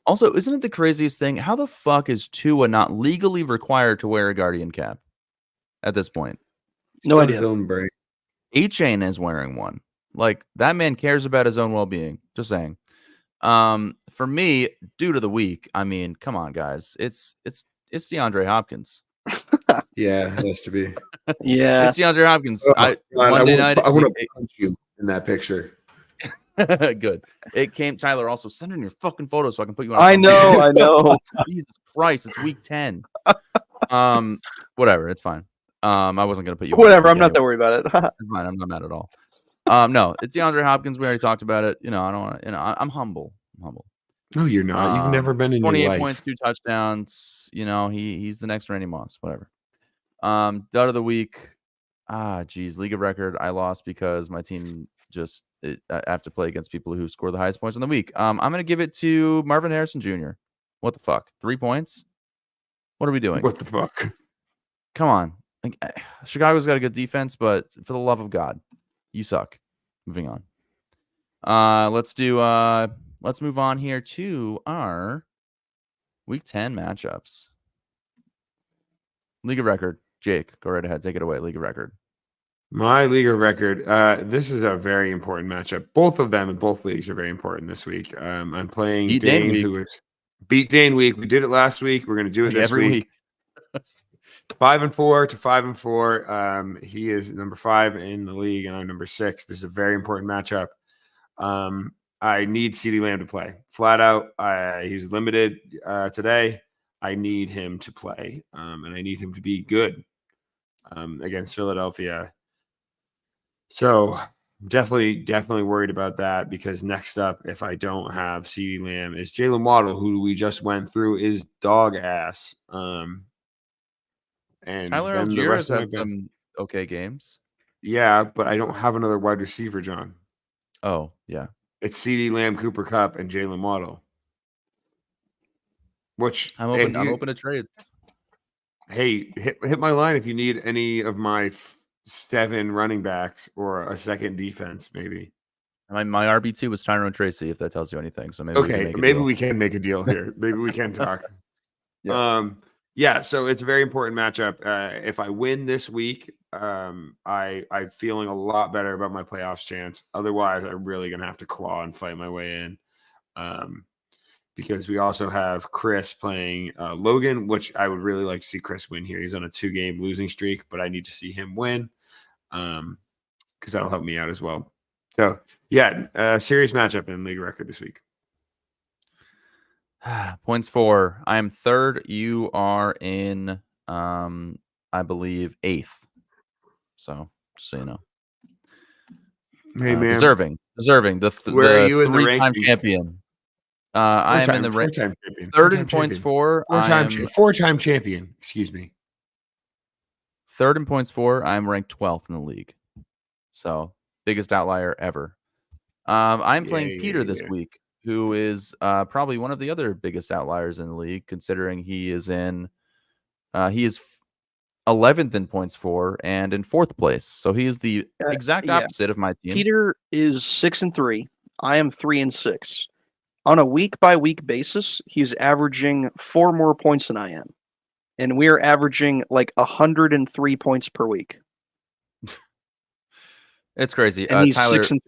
Also, isn't it the craziest thing? How the fuck is Tua not legally required to wear a Guardian cap at this point? No idea. His own brain. A-Chain is wearing one. Like, that man cares about his own well-being. Just saying. For me, dude of the week, I mean, come on, guys. It's DeAndre Hopkins. Yeah, it has to be. Yeah. It's DeAndre Hopkins. Monday night. I want to punch you in that picture. Good. It came, Tyler, also send in your fucking photos so I can put you on. I know. Jesus Christ, it's week 10. Whatever, it's fine. I wasn't gonna put you on. Whatever, I'm not that worried about it. It's fine, I'm not mad at all. No, it's DeAndre Hopkins. We already talked about it. I don't want to, I'm humble. No, you're not. You've never been in 28 your life. points, 2 touchdowns. He's the next Randy Moss. Whatever. Dud of the week. League of record. I lost because my team I have to play against people who score the highest points in the week. I'm gonna give it to Marvin Harrison Jr. What the fuck? 3 points? What are we doing? What the fuck? Come on. Chicago's got a good defense, but for the love of God, you suck. Moving on. Let's move on here to our week 10 matchups. League of record. Jake, go right ahead. Take it away. League of record. My league of record. This is a very important matchup. Both of them in both leagues are very important this week. I'm playing Beat Dane, week. who is beat Dane week. We did it last week. We're going to do it this every week. 5-4 to 5-4. He is number 5 in the league, and I'm number 6. This is a very important matchup. I need CeeDee Lamb to play flat out. He's limited today. I need him to play, and I need him to be good against Philadelphia. So definitely worried about that, because next up, if I don't have CeeDee Lamb, is Jalen Waddle, who we just went through, is dog ass. And Tyler then the Algier rest has of had some okay games. Yeah, but I don't have another wide receiver, John. Oh, yeah. It's CeeDee Lamb, Cooper Kupp, and Jalen Waddle. Which I'm open to trade. Hey, hit my line if you need any of my 7 running backs or a second defense, maybe. My RB2 was Tyrone Tracy, if that tells you anything. So maybe we can make a deal here. Maybe we can talk. Yeah. So it's a very important matchup. If I win this week, I'm feeling a lot better about my playoffs chance. Otherwise, I'm really gonna have to claw and fight my way in. Because we also have Chris playing Logan, which I would really like to see Chris win here. He's on a 2-game losing streak, but I need to see him win because that'll help me out as well. So, serious matchup in league record this week. Points for. I am 3rd. You are in, I believe, 8th. So, just so you know. Hey, man. Deserving. Where are you in the 3-time rankings? Champion. I am in the four-time champion. 3rd in points for. Four-time champion. Excuse me. 3rd in points for. I'm ranked 12th in the league. So biggest outlier ever. I'm playing Peter this week, who is probably one of the other biggest outliers in the league, considering he is 11th in points for and in 4th place. So he is the exact opposite of my team. Peter is 6-3. I am 3-6. On a week-by-week basis, he's averaging 4 more points than I am. And we are averaging like 103 points per week. It's crazy. And he's Tyler, 6-3.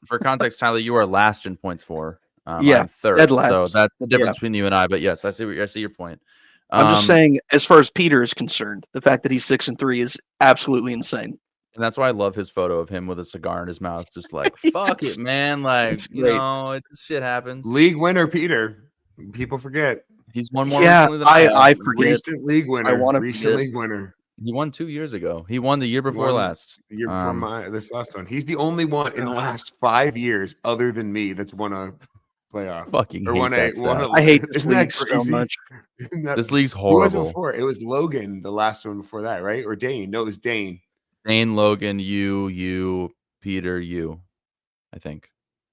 For context, Tyler, you are last in points for. I'm 3rd. dead last. So that's the difference between you and I. But yes, I see your point. I'm just saying, as far as Peter is concerned, the fact that he's 6-3 is absolutely insane. And that's why I love his photo of him with a cigar in his mouth, just like, fuck it, man. Like, this shit happens. League winner, Peter. People forget. He's won more recently than I forget. Recent league winner. I want to recent league winner. He won 2 years ago. He won the year before last. The year before this last one. He's the only one in the last 5 years, other than me, that's won a playoff. Fucking hate that I hate this league so much. This league's horrible. Who was it before? It was Logan, the last one before that, right? Or Dane? No, it was Dane. Dane, Logan, you, Peter, you. I think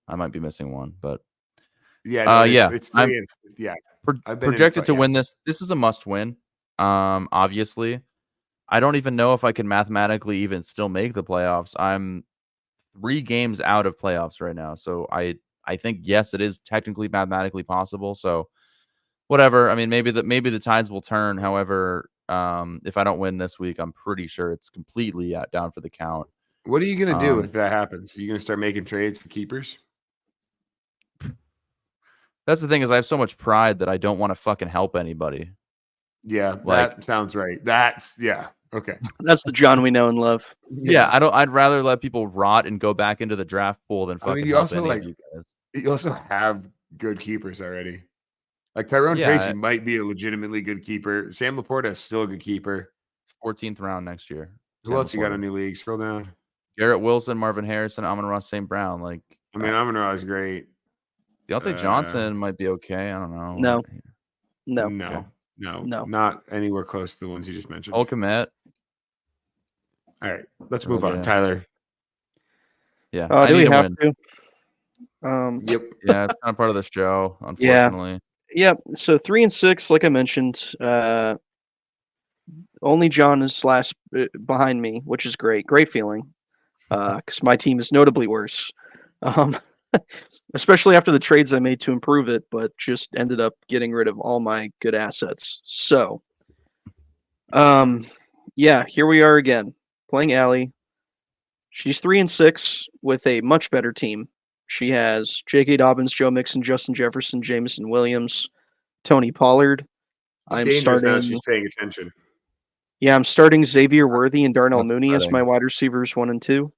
I might be missing one, but it's projected to win this. This is a must win. Obviously, I don't even know if I can mathematically even still make the playoffs. I'm 3 games out of playoffs right now, so I think yes, it is technically mathematically possible. So whatever. I mean, maybe the tides will turn. However, if I don't win this week, I'm pretty sure it's completely down for the count. What are you going to do if that happens? Are you going to start making trades for keepers? That's the thing, is I have so much pride that I don't want to fucking help anybody. Yeah, that sounds right. Okay. That's the John we know and love. Yeah, I'd rather let people rot and go back into the draft pool than fucking you help also any of you guys. You also have good keepers already. Like Tyrone Tracy might be a legitimately good keeper. Sam Laporta is still a good keeper. 14th round next year. Who else you got in new league? Scroll down. Garrett Wilson, Marvin Harrison, Amon-Ra St. Brown. Amon-Ra is great. Deontay Johnson might be okay. I don't know. No. No. Not anywhere close to the ones you just mentioned. Cole Kmet. All right, let's move on. Tyler. Yeah. Do we have to? Yep. Yeah, it's kind of part of the show, unfortunately. Yeah. So 3-6, like I mentioned. Only John is last behind me, which is great. Great feeling. Because my team is notably worse. Especially after the trades I made to improve it, but just ended up getting rid of all my good assets. So Yeah, here we are again playing Allie. She's 3-6 with a much better team. She has J.K. Dobbins, Joe Mixon, Justin Jefferson, Jameson Williams, Tony Pollard. It's dangerous now that she's paying attention. Yeah, I'm starting Xavier Worthy and Darnell Mooney as my wide receivers 1 and 2.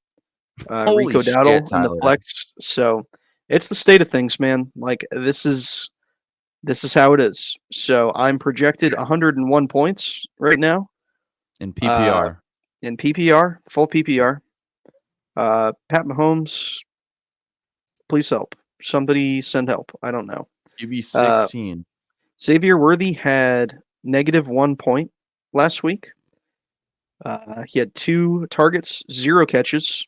Rico Dowdle in the flex. So it's the state of things, man. Like this is how it is. So I'm projected 101 points right now in PPR. Full PPR. Pat Mahomes, please help. Somebody send help. I don't know. QB 16. Xavier Worthy had -1 point last week. He had 2 targets, 0 catches,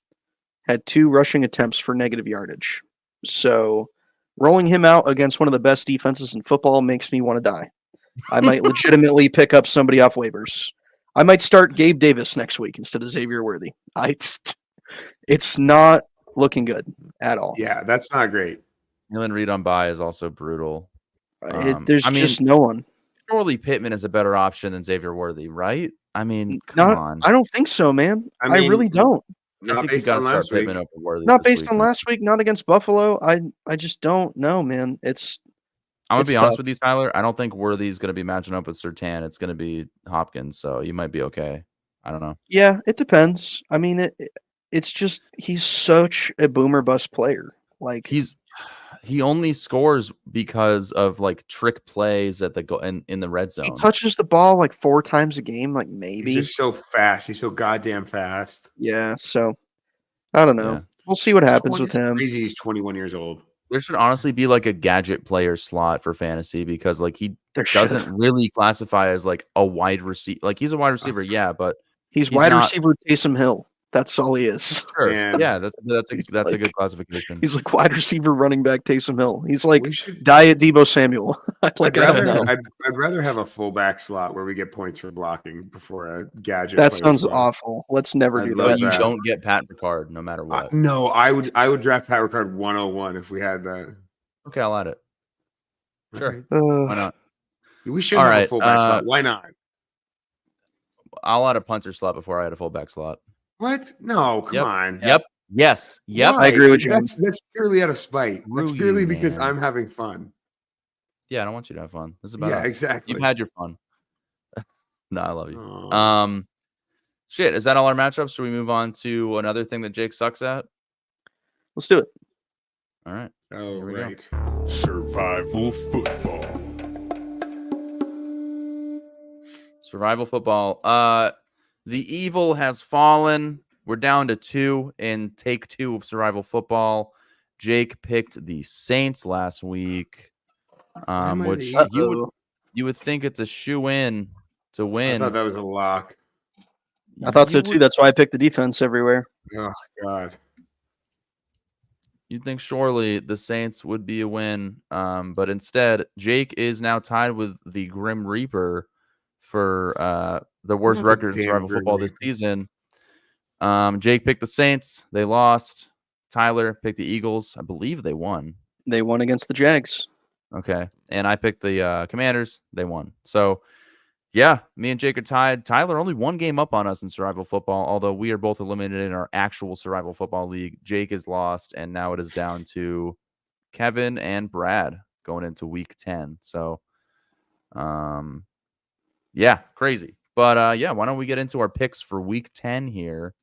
had 2 rushing attempts for negative yardage. So rolling him out against one of the best defenses in football makes me want to die. I might legitimately pick up somebody off waivers. I might start Gabe Davis next week instead of Xavier Worthy. It's not looking good at all. Yeah, that's not great. Jalen Reed on bye is also brutal. There's just no one. Surely Pittman is a better option than Xavier Worthy, right? I mean, come on. I don't think so, man. I really don't. I think you got to start Pittman over Worthy. Not based on last week, not against Buffalo. I just don't know, man. I'm going to be honest with you, Tyler. I don't think Worthy's going to be matching up with Surtain. It's going to be Hopkins, so you might be okay. I don't know. Yeah, it depends. I mean, it's just he's such a boomer bust player. Like he only scores because of like trick plays at the in the red zone. He touches the ball like 4 times a game, like maybe. He's just so fast. He's so goddamn fast. Yeah, so I don't know. Yeah. We'll see what happens with him. Crazy, he's 21 years old. There should honestly be like a gadget player slot for fantasy because like he doesn't really classify as like a wide receiver. Like he's a wide receiver, yeah, but he's wide receiver Taysom Hill. That's all he is. Sure. Yeah, that's a good classification. He's like wide receiver running back Taysom Hill. He's like diet Deebo Samuel. I'd rather have a fullback slot where we get points for blocking before a gadget. That sounds awful. Let's never do that. You don't get Pat Ricard no matter what. No, I would draft Pat Ricard 101 if we had that. Okay, I'll add it. Sure. Why not? We should have a fullback slot. Why not? I'll add a punter slot before I add a fullback slot. What? No, come on. Yep. Yes. Yep. I agree with you. That's purely out of spite. That's purely because I'm having fun. Yeah, I don't want you to have fun. This is about us. Exactly. You've had your fun. No, I love you. Shit. Is that all our matchups? Should we move on to another thing that Jake sucks at? Let's do it. All right. Oh, right. Go. Survival football. Survival football. The evil has fallen. We're down to 2 in take 2 of survival football. Jake picked the Saints last week, which you would think it's a shoe-in to win. I thought that was a lock. I thought so too. That's why I picked the defense everywhere. Oh, God. You'd think surely the Saints would be a win, but instead, Jake is now tied with the Grim Reaper for the worst record in survival football this season. Jake picked the Saints. They lost. Tyler picked the Eagles. I believe they won. They won against the Jags. Okay. And I picked the Commanders. They won. So, yeah, me and Jake are tied. Tyler only 1 game up on us in survival football, although we are both eliminated in our actual survival football league. Jake is lost, and now it is down to Kevin and Brad going into week 10. So, yeah, crazy. But, yeah, why don't we get into our picks for week 10 here?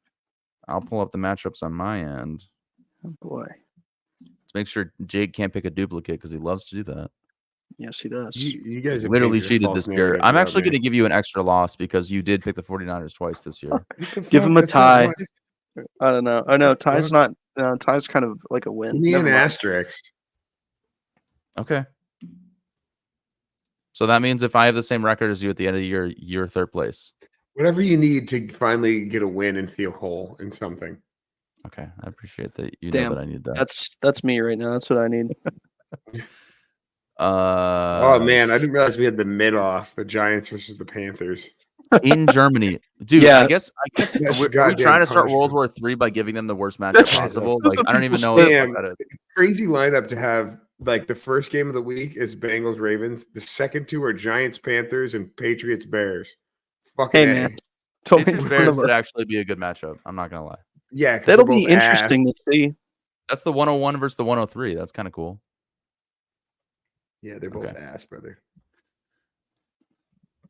I'll pull up the matchups on my end. Oh, boy. Let's make sure Jake can't pick a duplicate because he loves to do that. Yes, he does. You guys literally cheated this year. I'm actually going to give you an extra loss because you did pick the 49ers twice this year. Give him a tie. I don't know. Oh, no, tie's not. Tie's kind of like a win. Me an asterisk. Okay. So that means if I have the same record as you at the end of the year, you're 3rd place. Whatever you need to finally get a win and feel whole in something. Okay, I appreciate that. You know that I need that. That's me right now. That's what I need. Oh man, I didn't realize we had the mid-off, the Giants versus the Panthers in Germany, dude. Yeah. I guess we're trying to start World War III by giving them the worst matchup possible. Like I don't even know. Crazy lineup to have. Like the first game of the week is Bengals Ravens. The second 2 are Giants Panthers and Patriots Bears. Fucking Hey, man. Don't make Patriots fun Bears of would us. actually be a good matchup. I'm not gonna lie. Yeah, 'cause That'll they're be both interesting ass. to see. That's the 101 versus the 103. That's kind of cool. Yeah, they're both Okay. ass, brother.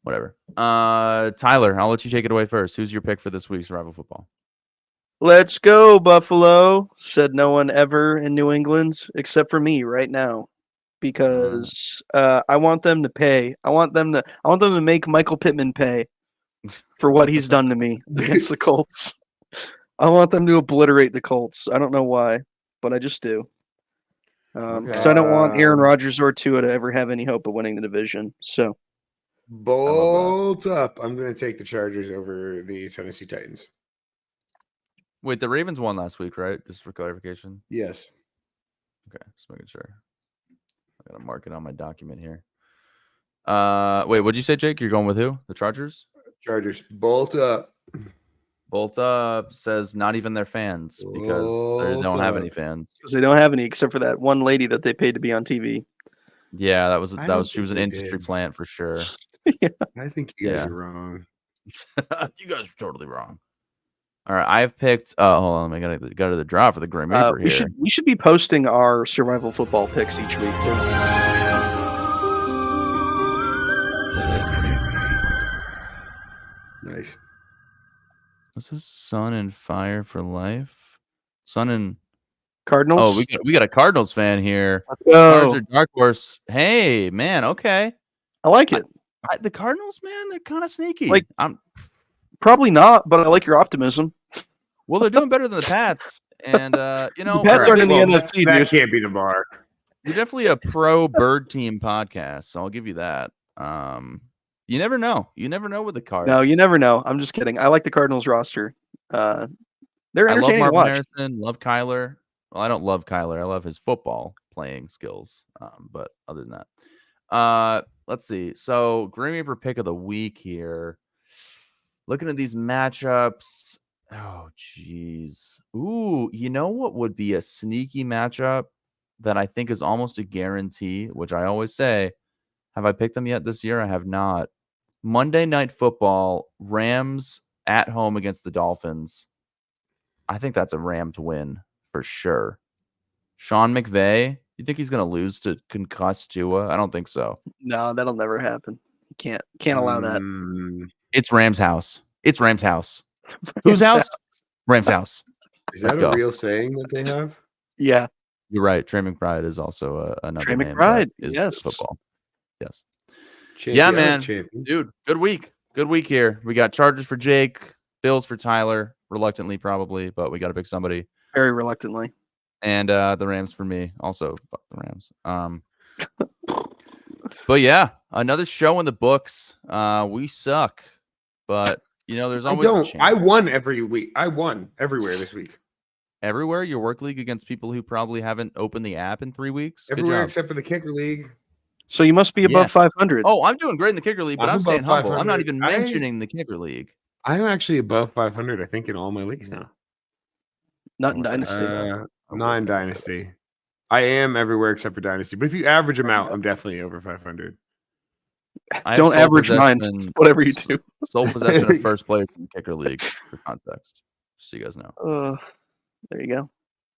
Whatever. Tyler, I'll let you take it away first. Who's your pick for this week's Survival Football? Let's go, Buffalo, said no one ever in New England except for me right now. Because I want them to pay. I want them to make Michael Pittman pay for what he's done to me against the Colts. I want them to obliterate the Colts. I don't know why, but I just do. Because I don't want Aaron Rodgers or Tua to ever have any hope of winning the division. So bolt up. I'm going to take the Chargers over the Tennessee Titans. Wait, the Ravens won last week, right? Just for clarification. Yes. Okay, just making sure. I gotta mark it on my document here. Wait, what'd you say, Jake? You're going with who? The Chargers? Chargers. Bolt up. Bolt up says not even their fans because they don't have any fans. Because they don't have any except for that one lady that they paid to be on TV. Yeah, she was an industry plant for sure. Yeah. I think you guys are wrong. You guys are totally wrong. All right, I've picked. Hold on, I gotta go to the draw for the Grim Reaper here. We should be posting our survival football picks each week. Nice. What's this? Sun and Fire for Life. Sun and Cardinals. Oh, we got a Cardinals fan here. Let's go. Cards are dark horse. Hey, man. Okay, I like it. The Cardinals, man, they're kind of sneaky. Like, probably not, but I like your optimism. Well, they're doing better than the Pats, and the Pats aren't in the NFC. That Dude. can't be the bar. You're definitely a pro bird team podcast, so I'll give you that. You never know. You never know with the Cards. No, you never know. I'm just kidding. I like the Cardinals roster. They're entertaining I love to watch. Marvin Harrison. Love Kyler. Well, I don't love Kyler. I love his football playing skills. But other than that, let's see. So Green Reaper pick of the week here. Looking at these matchups. Oh, geez. Ooh, you know what would be a sneaky matchup that I think is almost a guarantee, which I always say, have I picked them yet this year? I have not. Monday Night Football, Rams at home against the Dolphins. I think that's a Rams win for sure. Sean McVay, you think he's going to lose to concussed Tua? I don't think so. No, that'll never happen. You can't allow that. It's Rams house. It's Rams house. Whose house? Rams house. Is that a real saying that they have? Yeah. You're right. Trey McBride is also another Trey name. McBride, Is yes. football. Yes. Champion, man. champion. Dude, good week. Good week here. We got Chargers for Jake, Bills for Tyler, reluctantly probably, but we got to pick somebody. Very reluctantly. And the Rams for me. Also, fuck the Rams. But yeah, another show in the books. We suck. But there's always a chance. I won every week. I won everywhere this week. Everywhere? Your work league against people who probably haven't opened the app in 3 weeks? Everywhere except for the kicker league. So you must be above 500. Oh, I'm doing great in the kicker league, but I'm staying humble. I'm not even 500. mentioning the kicker league. I'm actually above 500, I think, in all my leagues now. Not in Dynasty. Not in Dynasty. I am everywhere except for Dynasty. But if you average them out, I'm definitely over 500. Don't average mine, whatever you do. Sole possession of first place in the kicker league, for context, so you guys know. There you go.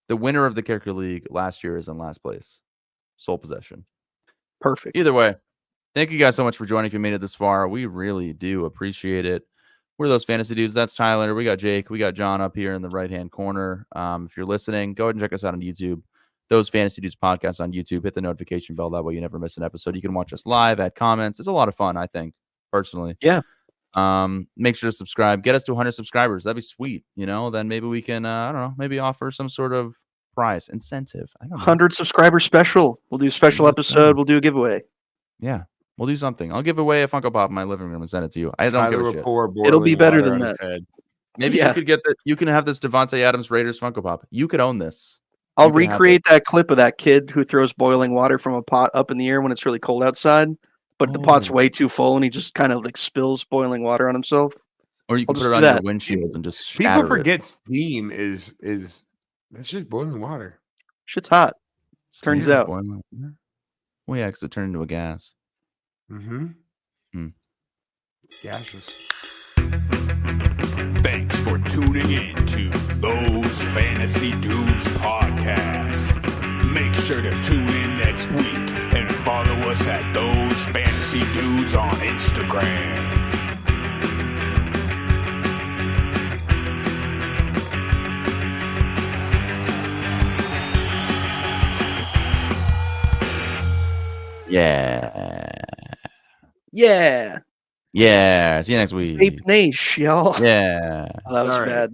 The winner of the kicker league last year is in last place. Sole possession. Perfect. Either way, thank you guys so much for joining. If you made it this far, we really do appreciate it. We're those fantasy dudes. That's Tyler. We got Jake. We got John up here in the right-hand corner. If you're listening, go ahead and check us out on YouTube. Those Fantasy Dudes podcasts on YouTube. Hit the notification bell. That way you never miss an episode. You can watch us live, add comments. It's a lot of fun, I think, personally. Yeah. Make sure to subscribe. Get us to 100 subscribers. That'd be sweet. Then maybe we can, I don't know, maybe offer some sort of prize, incentive. I don't know. 100 subscriber special. We'll do a special episode. We'll do a giveaway. Yeah. We'll do something. I'll give away a Funko Pop in my living room and send it to you. I don't give a shit. It'll be better than that. Maybe you could get that. You can have this Devontae Adams Raiders Funko Pop. You could own this. I'll recreate that clip of that kid who throws boiling water from a pot up in the air when it's really cold outside, but the pot's way too full and he just kind of like spills boiling water on himself. Or you can put it on your windshield and just shatter People forget steam is that's just boiling water. Shit's hot. Turns out. Well, yeah, because it turned into a gas. Mm-hmm. Gaseous. for tuning in to Those Fantasy Dudes podcast. Make sure to tune in next week and follow us at Those Fantasy Dudes on Instagram. Yeah. Yeah. Yeah. See you next week. Ape Nash, y'all. Yeah. Oh, that was All right. bad.